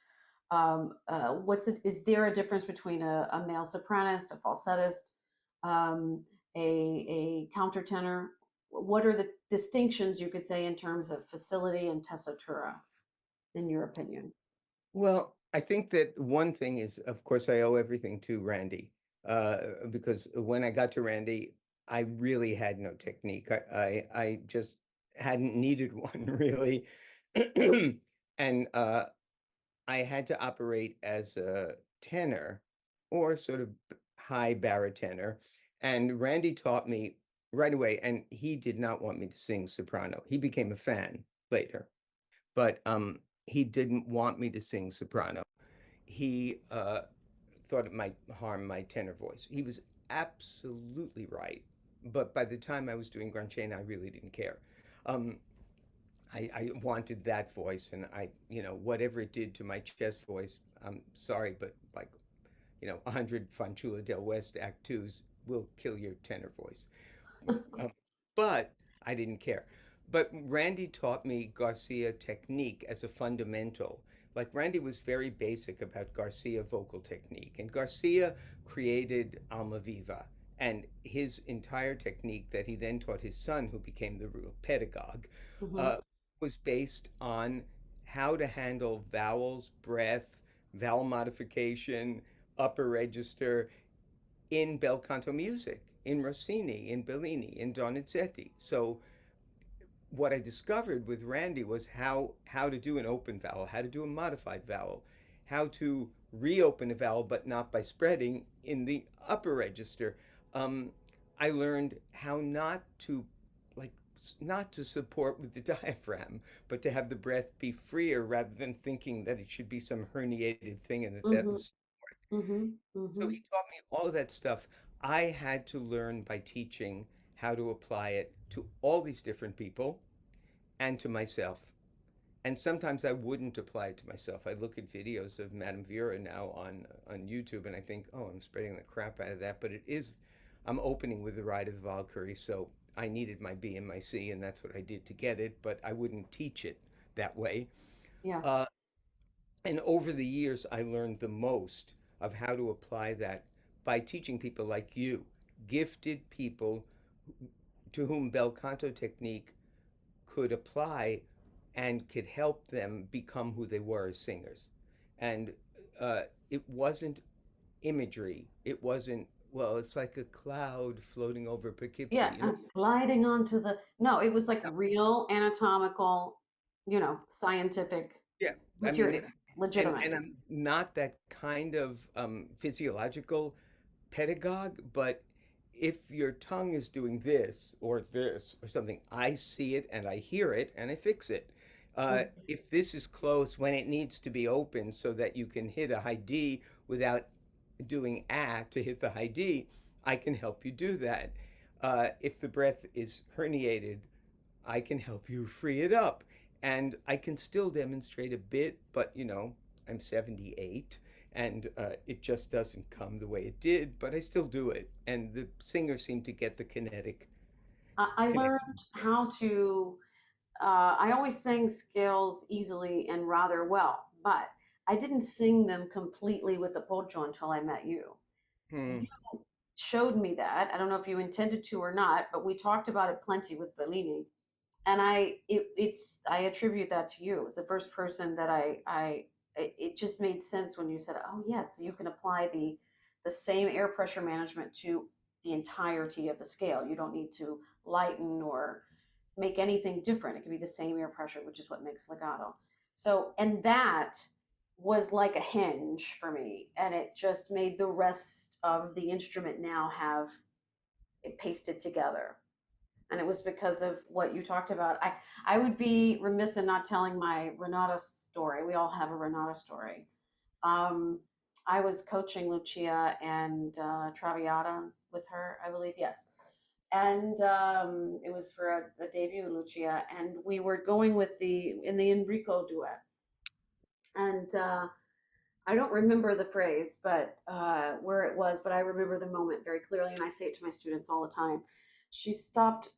is there a difference between a male sopranist, a falsettist, um, a countertenor? What are the distinctions you could say in terms of facility and tessitura, in your opinion? Well, I think that one thing is, of course, I owe everything to Randy, because when I got to Randy, I really had no technique. I just hadn't needed one really. And I had to operate as a tenor or sort of high baritone. And Randy taught me right away, and he did not want me to sing soprano. He became a fan later, but he didn't want me to sing soprano. He thought it might harm my tenor voice. He was absolutely right. But by the time I was doing Gran Scena, I really didn't care. Um, I wanted that voice, and whatever it did to my chest voice, I'm sorry, but like, 100 Fanciulla del West Act Twos will kill your tenor voice. Um, but I didn't care. But Randy taught me Garcia technique as a fundamental. Like Randy was very basic about Garcia vocal technique, and Garcia created Alma Viva. And his entire technique that he then taught his son, who became the real pedagogue, Mm-hmm. uh, was based on how to handle vowels, breath, vowel modification, upper register, in bel canto music, in Rossini, in Bellini, in Donizetti. So what I discovered with Randy was how to do an open vowel, how to do a modified vowel, how to reopen a vowel but not by spreading in the upper register. Um, I learned how not to, like, not to support with the diaphragm, but to have the breath be freer rather than thinking that it should be some herniated thing and that that Mm-hmm. was. Mm-hmm. So Mm-hmm. he taught me all of that stuff. I had to learn by teaching how to apply it to all these different people and to myself. And sometimes I wouldn't apply it to myself. I look at videos of Madame Vera now on YouTube, and I think, oh, I'm spreading the crap out of that. But it is, I'm opening with the Ride of the Valkyrie, so I needed my B and my C, and that's what I did to get it. But I wouldn't teach it that way. Yeah. Uh, and over the years, I learned the most of how to apply that by teaching people like you, gifted people to whom bel canto technique could apply and could help them become who they were as singers. And it wasn't imagery. It wasn't, well, it's like a cloud floating over Yeah, Poughkeepsie. and gliding onto the no, it was like real anatomical, scientific Yeah. I mean, material, legitimate. and I'm not that kind of physiological pedagogue, but if your tongue is doing this or something, I see it and I hear it and I fix it. Mhm. If this is close when it needs to be open so that you can hit a high D without doing a to hit the high D, I can help you do that. If the breath is herniated, I can help you free it up. And I can still demonstrate a bit, but I'm 78 and it just doesn't come the way it did, but I still do it. And the singers seem to get the kinetic I connection. learned how to. I always sang scales easily and rather well, but I didn't sing them completely with the poggio until I met you. Hmm. You showed me that. I don't know if you intended to or not, but we talked about it plenty with Bellini, and I attribute that to you. It was the first person that it just made sense when you said, "Oh yes, you can apply the same air pressure management to the entirety of the scale. You don't need to lighten or make anything different. It can be the same air pressure, which is what makes legato." So, and that was like a hinge for me, and it just made the rest of the instrument now have it pasted together. And it was because of what you talked about. I would be remiss in not telling my Renata story. We all have a Renata story. Um, I was coaching Lucia and Traviata with her, I believe, yes. And it was for a debut Lucia, and we were going with the Enrico duet. And I don't remember the phrase, but where it was, but I remember the moment very clearly, and I say it to my students all the time. She stopped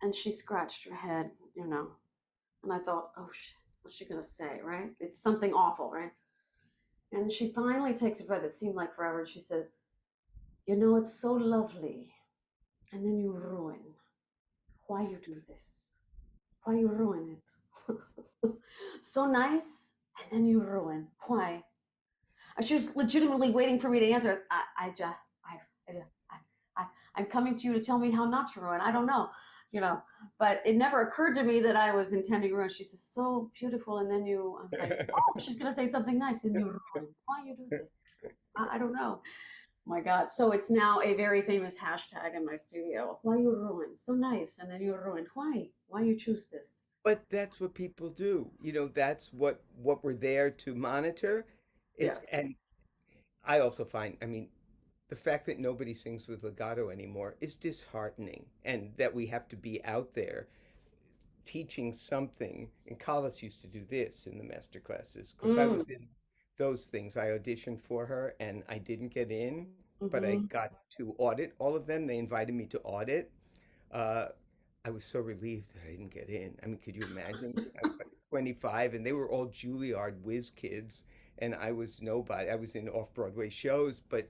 and she scratched her head, and I thought, oh shit, what's she gonna say, right? It's something awful, right? And she finally takes a breath. It seemed like forever, and she says, it's so lovely, and then you ruin. Why you do this? Why you ruin it? So nice, and then you ruin. Why? She was legitimately waiting for me to answer. I, just, I, I'm coming to you to tell me how not to ruin. I don't know, you know, but it never occurred to me that I was intending ruin. She says, so beautiful. And then I was like, oh, she's going to say something nice and you ruin. Why you do this? I don't know. My God. So it's now a very famous hashtag in my studio. Why you ruin? So nice. And then you ruin. Why? Why you choose this? But that's what people do. That's what we're there to monitor. Yeah. And I also find, I mean, the fact that nobody sings with legato anymore is disheartening, and that we have to be out there teaching something. And Collis used to do this in the master classes because I Mm, was in those things. I auditioned for her and I didn't get in, but I mm-hmm. got to audit all of them. They invited me to audit. Uh, I was so relieved that I didn't get in. I mean, could you imagine? I was like 25 and they were all Juilliard whiz kids and I was nobody. I was in off-Broadway shows, but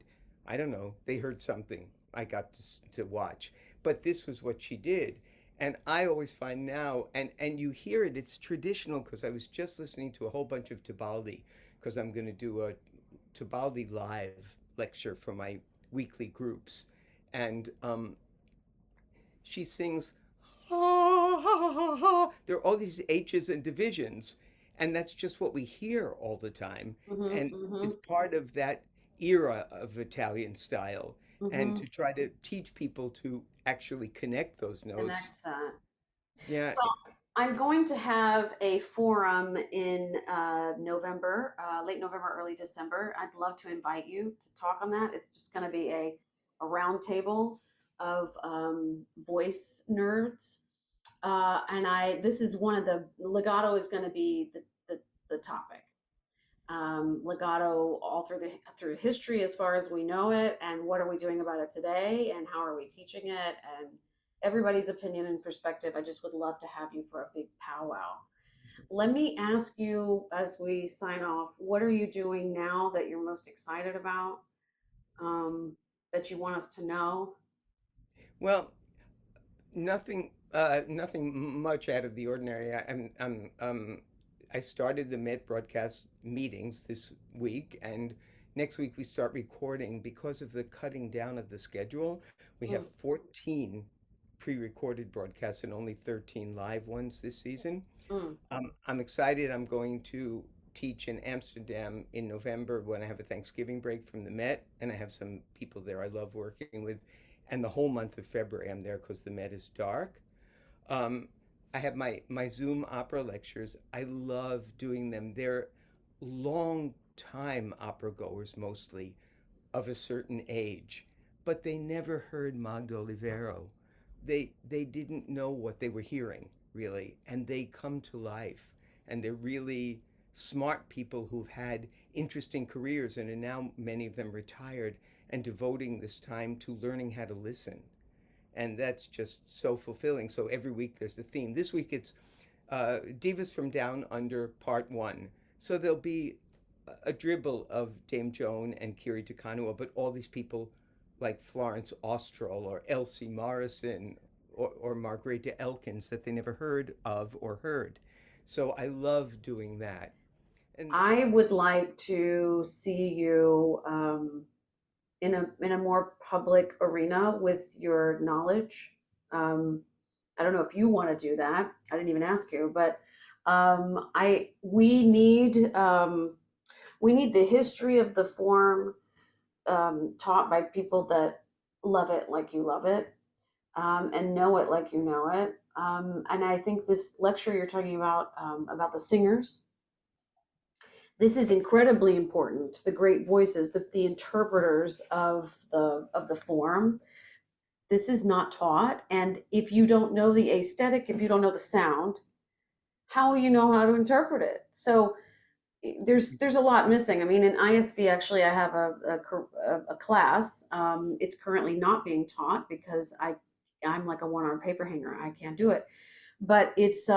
I don't know. They heard something I got to watch. But this was what she did. And I always find now, and you hear it, it's traditional because I was just listening to a whole bunch of Tibaldi because I'm going to do a Tibaldi live lecture for my weekly groups. And she sings, ha, ha, ha, ha. There are all these H's and divisions, and that's just what we hear all the time. Mm-hmm. And Mm-hmm. it's part of that era of Italian style. and Mm-hmm. to try to teach people to actually connect those notes. Connect that. Yeah. Well, I'm going to have a forum in November, late November, early December. I'd love to invite you to talk on that. It's just going to be a round table of voice nerds. And this is one of the legato is going to be the topic. Legato all through history as far as we know it, and what are we doing about it today, and how are we teaching it, and everybody's opinion and perspective. I just would love to have you for a big powwow. Let me ask you as we sign off, what are you doing now that you're most excited about, that you want us to know? Well, nothing much out of the ordinary. I started the Met broadcast meetings this week, and next week we start recording because of the cutting down of the schedule. We have Mm, 14 pre-recorded broadcasts and only 13 live ones this season. mm. I'm excited. I'm going to teach in Amsterdam in November when I have a Thanksgiving break from the Met, and I have some people there I love working with. And the whole month of February, I'm there because the Met is dark. Um, I have my Zoom opera lectures. I love doing them. They're long time opera goers mostly of a certain age, but they never heard Magda Olivero. They didn't know what they were hearing really, and they come to life, and they're really smart people who've had interesting careers and are now many of them retired and devoting this time to learning how to listen, and that's just so fulfilling. So every week there's the theme. This week it's Divas from Down Under Part One. So there'll be a dribble of Dame Joan and Kiri Te Kanawa, but all these people like Florence Austral or Elsie Morrison or Margareta Elkins that they never heard of or heard. So I love doing that. And I would like to see you in a more public arena with your knowledge. Um, I don't know if you want to do that. I didn't even ask you, but I we need the history of the form taught by people that love it like you love it, and know it like you know it. And I think this lecture you're talking about the singers, this is incredibly important. The great voices, the interpreters of the form. This is not taught, and if you don't know the aesthetic, if you don't know the sound, how will you know how to interpret it? So there's a lot missing. I mean, in ISV, actually, I have a class. It's currently not being taught because I'm like a one-arm paper hanger. I can't do it, but it's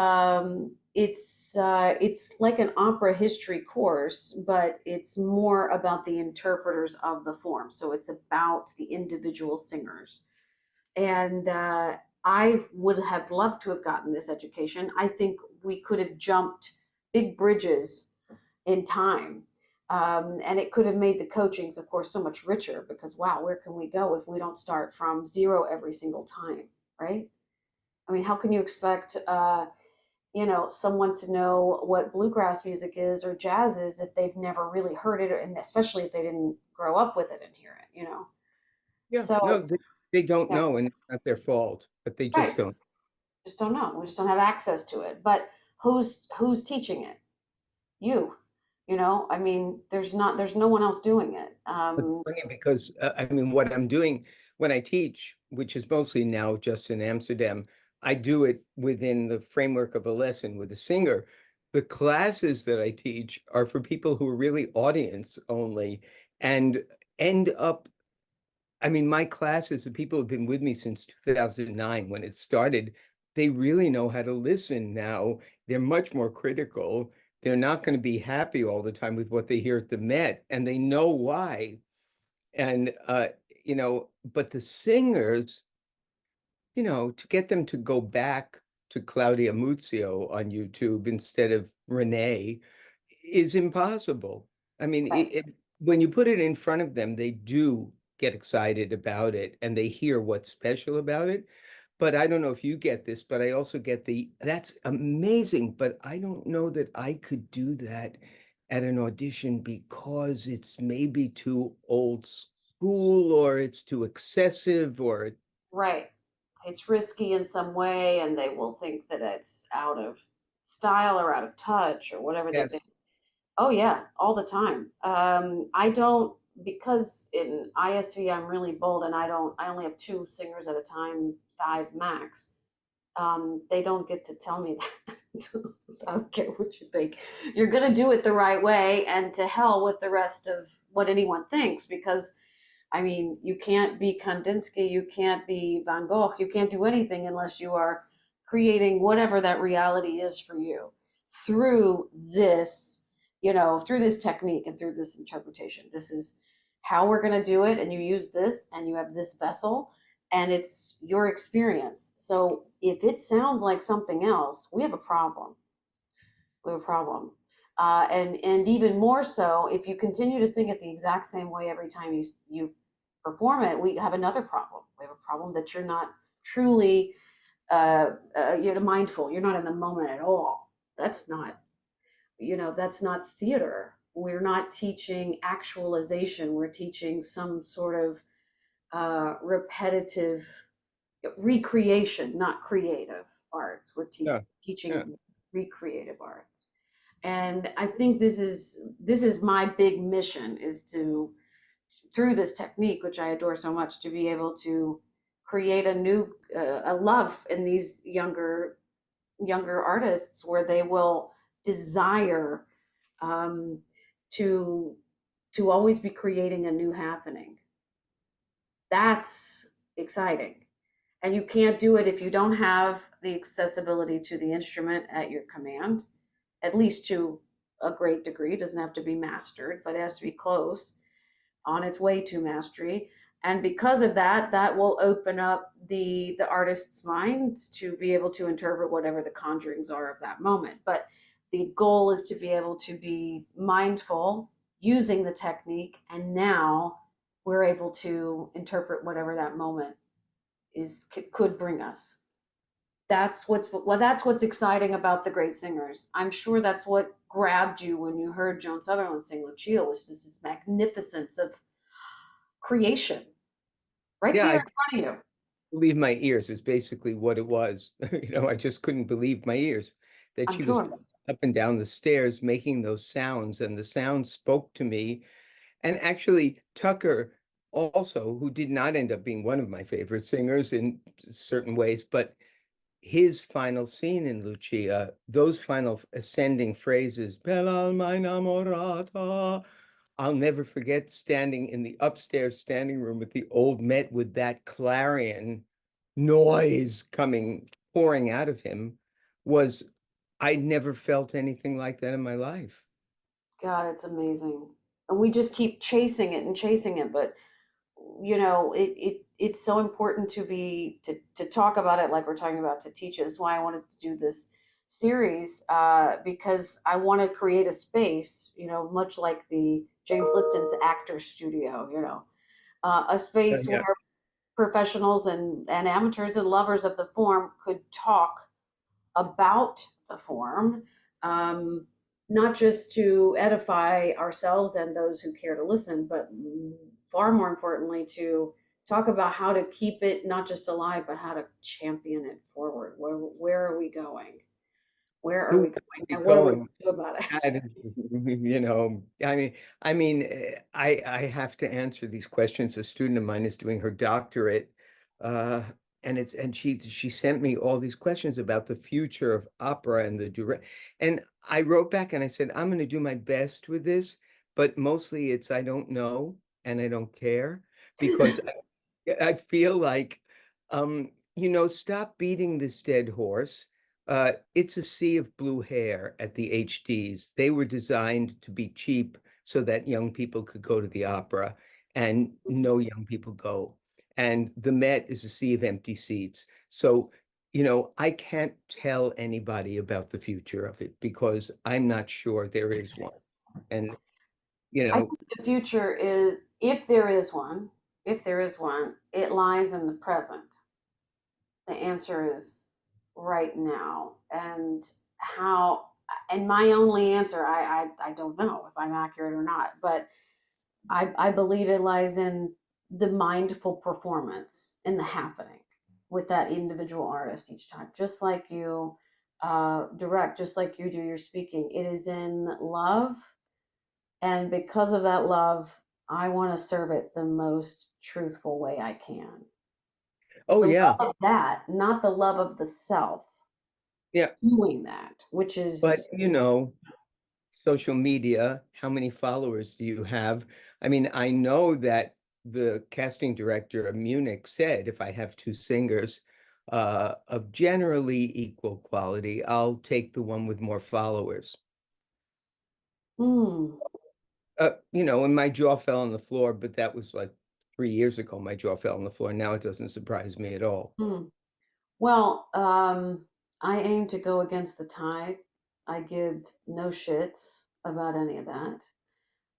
like an opera history course, but it's more about the interpreters of the form. So it's about the individual singers, and I would have loved to have gotten this education. I think we could have jumped big bridges in time. And it could have made the coachings, of course, so much richer because, wow, where can we go if we don't start from zero every single time, right? I mean, how can you expect, someone to know what bluegrass music is or jazz is if they've never really heard it, and especially if they didn't grow up with it and hear it? yeah, no, So, they don't yeah, know, and it's not their fault, but they just right. don't. Just don't know. We just don't have access to it. But who's teaching it? You. I mean, there's no one else doing it. It's funny because I mean, what I'm doing when I teach, which is mostly now just in Amsterdam, I do it within the framework of a lesson with a singer. The classes that I teach are for people who are really audience only and end up, I mean, my classes, the people who've been with me since 2009 when it started, they really know how to listen now. They're much more critical. They're not going to be happy all the time with what they hear at the Met, and they know why. And but the singers, to get them to go back to Claudia Muzio on YouTube instead of Renee is impossible. I mean, Right. when you put it in front of them, they do get excited about it and they hear what's special about it. But I don't know if you get this, but I also get that's amazing, but I don't know that I could do that at an audition because it's maybe too old school or it's too excessive or Right. It's risky in some way, and they will think that it's out of style or out of touch or whatever they think. yes, Oh yeah, all the time. I don't, because in ISV I'm really bold and I only have two singers at a time, five max. They don't get to tell me that. So I don't care what you think. You're gonna do it the right way, and to hell with the rest of what anyone thinks, because I mean, you can't be Kandinsky, you can't be Van Gogh, you can't do anything unless you are creating whatever that reality is for you through this, through this technique and through this interpretation. This is how we're going to do it, and you use this, and you have this vessel, and it's your experience. So if it sounds like something else, we have a problem. We have a problem. And even more so, if you continue to sing it the exact same way every time you perform it, we have another problem. We have a problem that you're not truly you're mindful. You're not in the moment at all. That's not, that's not theater. We're not teaching actualization. We're teaching some sort of repetitive recreation, not creative arts. We're yeah, yeah. teaching recreative arts. And I think this is my big mission, is to, through this technique, which I adore so much, to be able to create a new a love in these younger artists, where they will desire um, to always be creating a new happening. That's exciting. And you can't do it if you don't have the accessibility to the instrument at your command, at least to a great degree. It doesn't have to be mastered, but it has to be close, on its way to mastery. And because of that, that will open up the artist's mind to be able to interpret whatever the conjurings are of that moment. But the goal is to be able to be mindful using the technique, and now we're able to interpret whatever that moment is could bring us. That's what's exciting about the great singers. I'm sure that's what grabbed you when you heard Joan Sutherland sing Lucia, was just this magnificence of creation right Yeah, there I in front of you. believe my ears is basically what it was. I just couldn't believe my ears that I'm she was sure. up and down the stairs making those sounds, and the sound spoke to me. And actually, Tucker also, who did not end up being one of my favorite singers in certain ways, but his final scene in Lucia, those final ascending phrases, Bella alma innamorata, I'll never forget standing in the upstairs standing room at the old Met with that clarion noise coming, pouring out of him, was, I'd never felt anything like that in my life. God, it's amazing. And we just keep chasing it, but it's so important to be to talk about it like we're talking about, to teach it. That's why I wanted to do this series, because I want to create a space, much like the James Lipton's actor studio, a space where Yeah. professionals and amateurs and lovers of the form could talk about the form, um, not just to edify ourselves and those who care to listen, but far more importantly, to talk about how to keep it not just alive, but how to champion it forward. Where are we going? Where are Who we are going? we And what are we going? going to do about it? That I have to answer these questions. A student of mine is doing her doctorate, uh, and she sent me all these questions about the future of opera and the direct. And I wrote back and I said, I'm going to do my best with this, but mostly it's I don't know and I don't care because I feel like, stop beating this dead horse. It's a sea of blue hair at the HDs. They were designed to be cheap so that young people could go to the opera, and no young people go. And the Met is a sea of empty seats. So, I can't tell anybody about the future of it because I'm not sure there is one. And, you I know, think the future is, if there is one, it lies in the present. The answer is right now. How, and my only answer, I don't know if I'm accurate or not, but I believe it lies in the mindful performance in the happening with that individual artist each time, just like you direct, just like you do your speaking. It is in love, and because of that love, I want to serve it the most truthful way I can. Oh The yeah, love of that, not the love of the self yeah. doing that, which But is social media, how many followers do you have? I mean, I know that the casting director of Munich said if I have two singers of generally equal quality, I'll take the one with more followers. mm, And my jaw fell on the floor, but that was like 3 years ago. My jaw fell on the floor. Now it doesn't surprise me at all. mm. Well, I aim to go against the tide. I give no shits about any of that.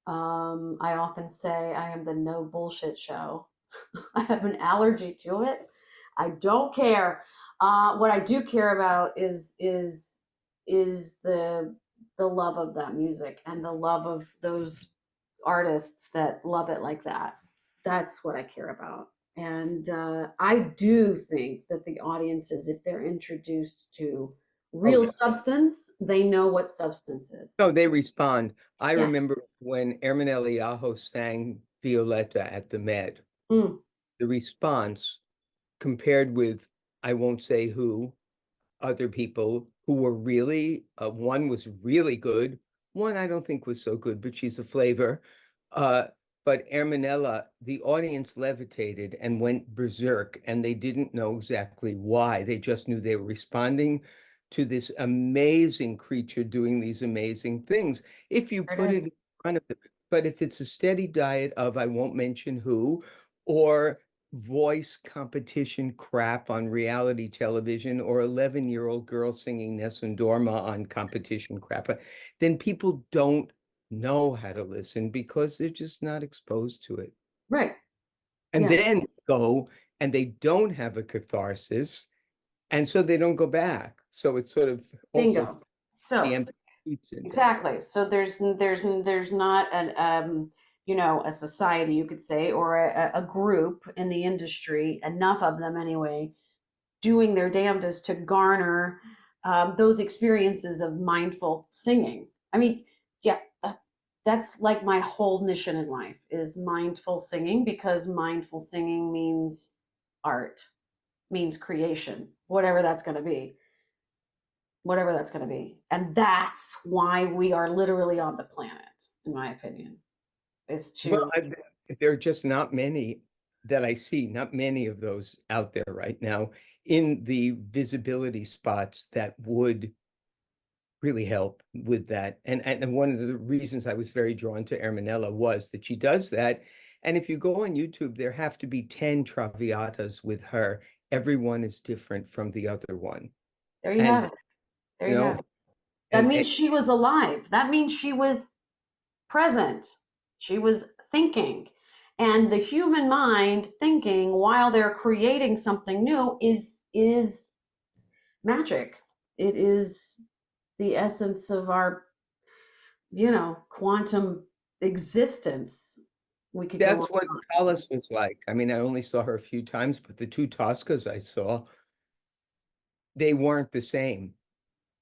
I often say I am the no bullshit show. I have an allergy to it. I don't care. What I do care about is the love of that music and the love of those artists that love it like that. That's what I care about. And I do think that the audiences, if they're introduced to Oh real yeah. substance, they know what substance is. No, they respond. I Yeah. remember when Ermin Eliyahu sang Violetta at the Met, Mm. the response compared with I won't say who, other people who were really, one was really good, one I don't think was so good, but she's a flavor. Uh, but Erminella, the audience levitated and went berserk, and they didn't know exactly why. They just knew they were responding to this amazing creature doing these amazing things. If you There put it it is. in front of them, but if it's a steady diet of I won't mention who, or voice competition crap on reality television, or 11-year-old girl singing Nessun Dorma on competition crap, then people don't know how to listen because they're just not exposed to it. Right. And Yeah. then go and they don't have a catharsis, and so they don't go back. So it's sort of also Bingo. the So empty seat syndrome. exactly. So there's not an a society, you could say, or a group in the industry, enough of them anyway, doing their damnedest to garner those experiences of mindful singing. I mean, yeah, that's like my whole mission in life is mindful singing, because mindful singing means art, means creation, whatever that's going to be, whatever that's going to be. And that's why we are literally on the planet, in my opinion, is Well, to, there are just not many that I see, not many of those out there right now in the visibility spots that would really help with that. And one of the reasons I was very drawn to Erminella was that she does that. And if you go on YouTube, there have to be 10 Traviatas with her. Everyone is different from the other one. there you have And, it. There you you have know, it. That and means she was alive. That means she was present. She was thinking. And the human mind thinking while they're creating something new is magic. It is the essence of our, quantum existence. We could go that's on. what Alice was like. I mean, I only saw her a few times, but the two Toscas I saw, they weren't the same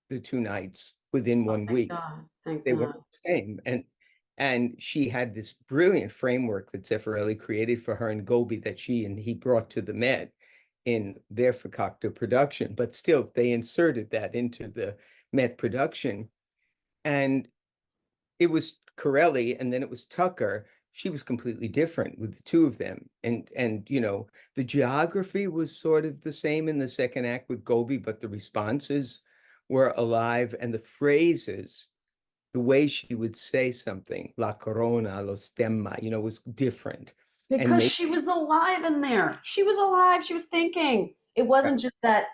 the two nights within Oh, one thank week. God. Thank They weren't God. the same. And she had this brilliant framework that Zeffirelli created for her and Gobi that she and he brought to the Met in their Fakakta production. But still, they inserted that into the Met production. And it was Corelli and then it was Tucker. She was completely different with the two of them. And the geography was sort of the same in the second act with Gobi, but the responses were alive and the phrases, the way she would say something, la corona, lo stemma, was different. And Because maybe she was alive in there. She was alive. She was thinking. It wasn't just that,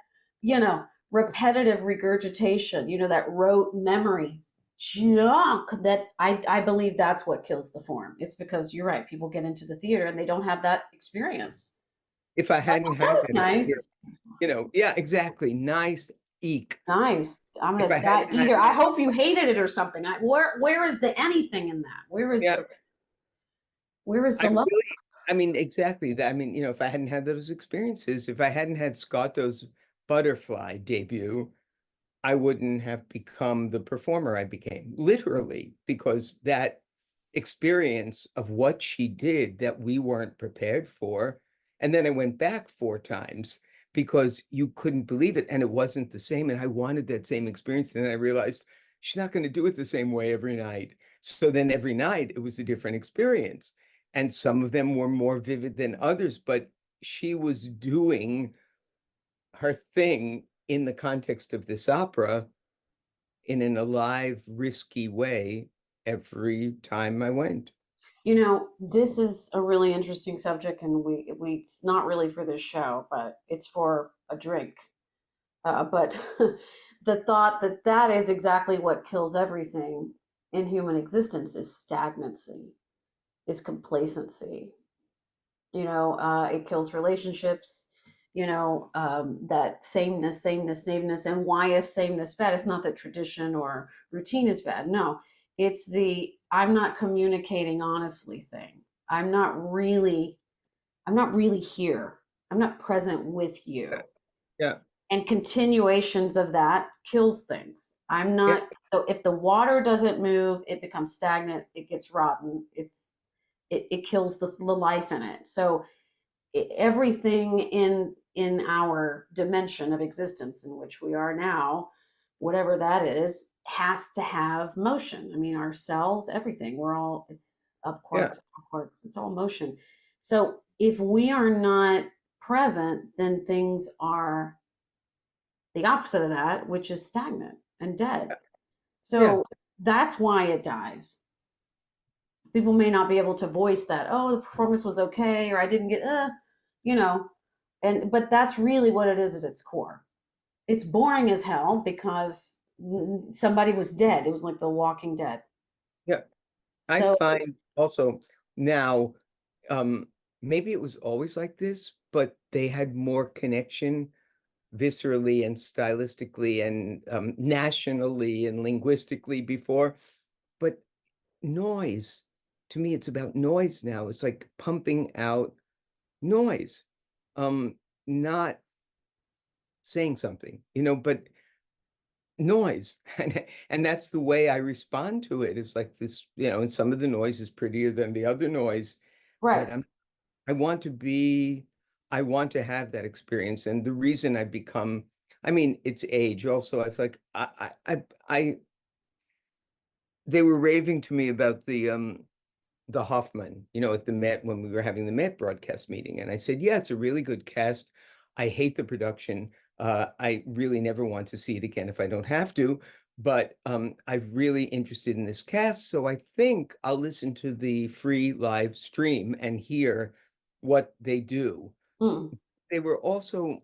repetitive regurgitation, that rote memory junk that I believe that's what kills the form. It's because you're right. People get into the theater and they don't have that experience. if I Like, hadn't oh, that had was that nice. yeah, exactly. Nice eek. Nice. I'm If gonna I die. hadn't had Either I hope you hated it or something. Where is the anything in that? Where is yeah, the where is I the love? really I mean, exactly that. I mean, if I hadn't had those experiences, if I hadn't had Scotto's Butterfly debut, I wouldn't have become the performer I became, literally, because that experience of what she did that we weren't prepared for. And then I went back 4 times because you couldn't believe it. And it wasn't the same. And I wanted that same experience. And then I realized she's not going to do it the same way every night. So then every night it was a different experience. And some of them were more vivid than others, but she was doing her thing in the context of this opera in an alive, risky way every time I went. This is a really interesting subject, and we it's not really for this show, but it's for a drink. But the thought that that is exactly what kills everything in human existence is stagnancy, is complacency. It kills relationships. That sameness. And why is sameness bad? It's not that tradition or routine is bad. No, it's the I'm not communicating honestly thing. I'm not really, I'm not really here. I'm not present with you. Yeah. And continuations of that kills things. I'm not, Yes. so if the water doesn't move, it becomes stagnant, it gets rotten, it kills the life in it. So everything in our dimension of existence in which we are now, whatever that is, has to have motion. I mean, our cells, everything, we're all, it's up Yeah. quarks, up quarks, it's all motion. So if we are not present, then things are the opposite of that, which is stagnant and dead. Yeah. So that's why it dies. People may not be able to voice that, oh, the performance was okay, or I didn't get, you know, but that's really what it is at its core. It's boring as hell because somebody was dead. It was like The Walking Dead. Yeah. I So find also now, um, maybe it was always like this, but they had more connection viscerally and stylistically and nationally and linguistically before. But noise, to me, it's about noise now. It's like pumping out noise, um, not saying something, but noise. And that's the way I respond to it. It's like this, and some of the noise is prettier than the other noise, right. but I want to be, I want to have that experience. And the reason I've become, I mean, it's age also. I feel like they were raving to me about the Hoffman, at the Met when we were having the Met broadcast meeting. And I said, yeah, it's a really good cast. I hate the production. I really never want to see it again if I don't have to. But I'm really interested in this cast. So I think I'll listen to the free live stream and hear what they do. Mm. They were also,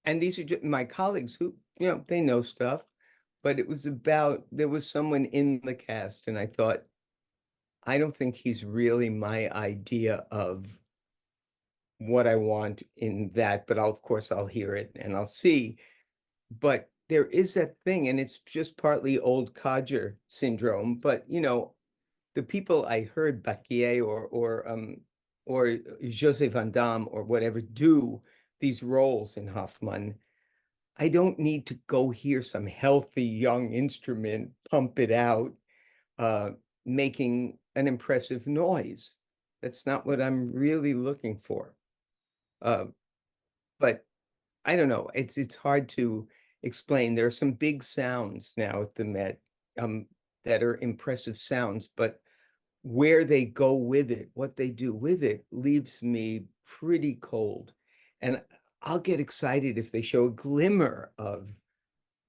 and these are just my colleagues who, they know stuff, but it was about, there was someone in the cast, and I thought, I don't think he's really my idea of what I want in that, but of course I'll hear it and I'll see. But there is that thing, and it's just partly old codger syndrome. But the people I heard Baquier or Jose Van Damme or whatever do these roles in Hoffman, I don't need to go hear some healthy young instrument pump it out, uh, making an impressive noise. That's not what I'm really looking for. Uh, but I don't know. It's hard to explain. There are some big sounds now at the Met, um, that are impressive sounds, but where they go with it, what they do with it, leaves me pretty cold. And I'll get excited if they show a glimmer of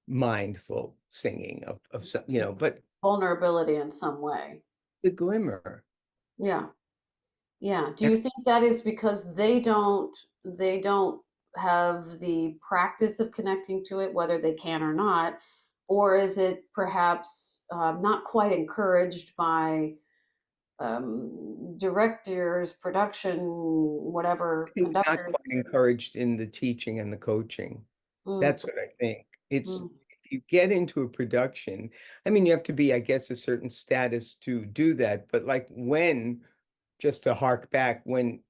mindful singing of some, but Vulnerability in some way. the glimmer. Yeah. Yeah. Do And you think that is because they don't have the practice of connecting to it, whether they can or not, or is it perhaps not quite encouraged by directors, production, I whatever, think not conductors? quite encouraged in the teaching and the coaching. Mm, That's what I think. It's mm, if you get into a production, I mean, you have to be, I guess, a certain status to do that. But like when just to hark back when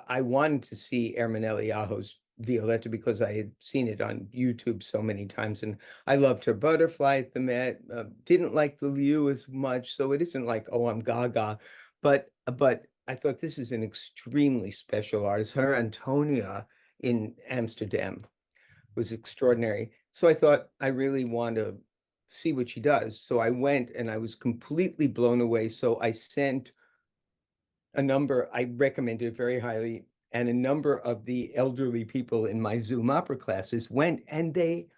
I wanted to see Erman Eliyahu's Violetta because I had seen it on YouTube so many times, and I loved her Butterfly at the Met. Didn't like the Liu as much, so it isn't like, oh, I'm gaga, but I thought this is an extremely special artist. Her Antonia in Amsterdam was extraordinary. So I thought I really want to see what she does. So I went and I was completely blown away. So I sent a number, I recommended it very highly, and a number of the elderly people in my Zoom opera classes went, and they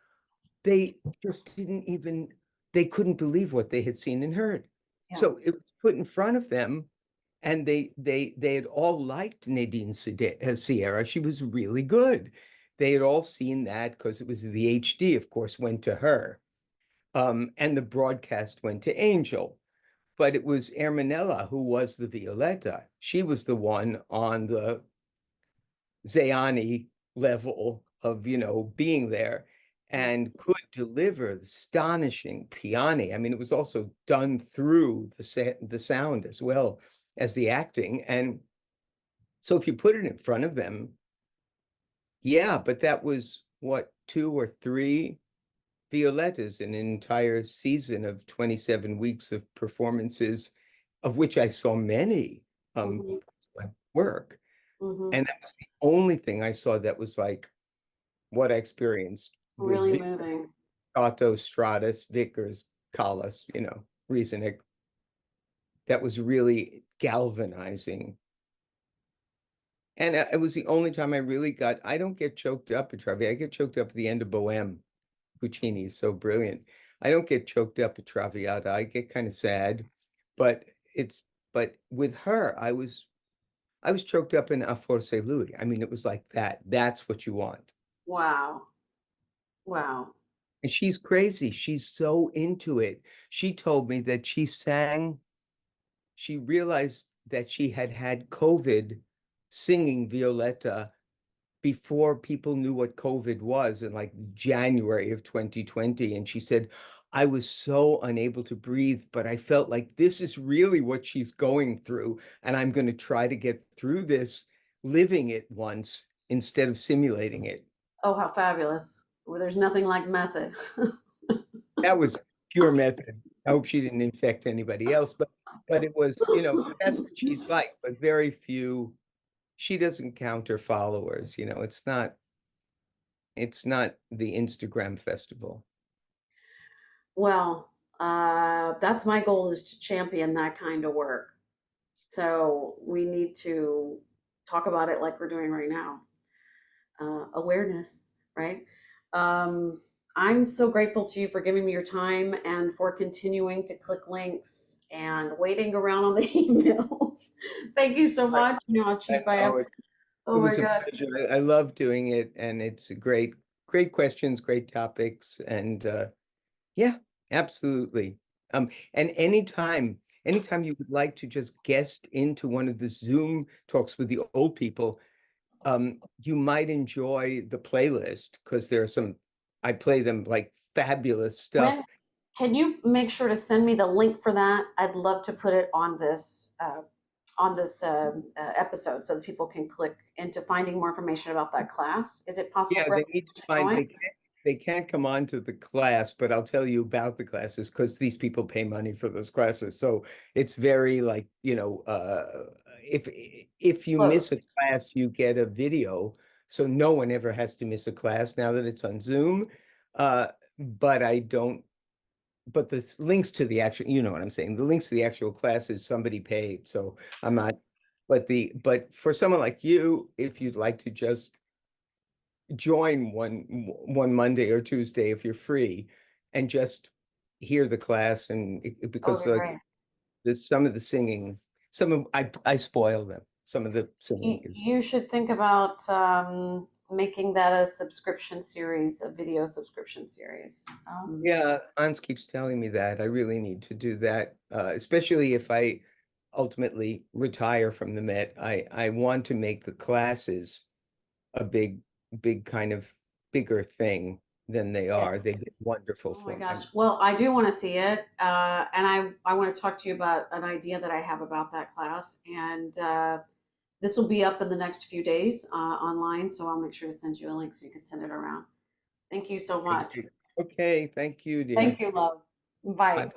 just didn't even, they couldn't believe what they had seen and heard. Yeah. So it was put in front of them, and they had all liked Nadine Sierra. She was really good. They had all seen that because it was the HD, of course, went to her. And the broadcast went to Angel. But it was Ermanella who was the Violetta. She was the one on the Zayani level of, being there and could deliver the astonishing piani. I mean, it was also done through the sound as well as the acting. And so if you put it in front of them, yeah, but that was what, two or three Violettas in an entire season of 27 weeks of performances, of which I saw many Hmm. work. Hmm. And that was the only thing I saw that was like what I experienced with Really moving. Otto, Stratus, Vickers, Callas, Rieseneck. That was really galvanizing. And it was the only time I really I don't get choked up at Traviata. I get choked up at the end of Bohème. Puccini is so brilliant. I don't get choked up at Traviata. I get kind of sad, but it's but with her, I was choked up in A Forse Lui. I mean, it was like that. That's what you want. Wow. Wow. And she's crazy. She's so into it. She told me that she realized that she had had COVID singing Violetta before people knew what COVID was in like January of 2020. And she said, I was so unable to breathe, but I felt like this is really what she's going through. And I'm going to try to get through this living it once instead of simulating it. Oh, how fabulous. Well, there's nothing like method. That was pure method. I hope she didn't infect anybody else, but it was, that's what she's like, but very few, she doesn't count her followers, it's not the Instagram festival. Well, that's my goal is to champion that kind of work. So we need to talk about it like we're doing right now. Awareness, right? Um, I'm so grateful to you for giving me your time and for continuing to click links and waiting around on the emails. Thank you so much. You know, I achieved by know effort. it Oh my was a God. pleasure. I love doing it, and it's a great questions, great topics, and yeah, absolutely. And anytime you would like to just guest into one of the Zoom talks with the old people, you might enjoy the playlist because there are some, I play them like fabulous When stuff. can you make sure to send me the link for that? I'd love to put it on this episode so that people can click into finding more information about that class. Is it possible Yeah, for they everyone need to to find join? they can't come on to the class, but I'll tell you about the classes because these people pay money for those classes. So it's very like, if you miss a Closed. class, you get a video. So no one ever has to miss a class now that it's on Zoom. But I don't, but the links to the actual, you know what I'm saying? The links to the actual classes, somebody paid. So I'm not, but for someone like you, if you'd like to just join one Monday or Tuesday if you're free and just hear the class and That would because be like great. some of the singing, some of I spoil them. Some of the singing is You should think about making that a subscription series, a video subscription series. yeah, Hans keeps telling me that I really need to do that, especially if I ultimately retire from the Met. I want to make the classes a big kind of bigger thing. than they are. Yes. They get wonderful Oh my from. gosh. Well, I do want to see it. And I want to talk to you about an idea that I have about that class. And this will be up in the next few days online. So I'll make sure to send you a link so you can send it around. Thank you so much. Okay, thank you, dear. Thank you, love. Bye. Bye.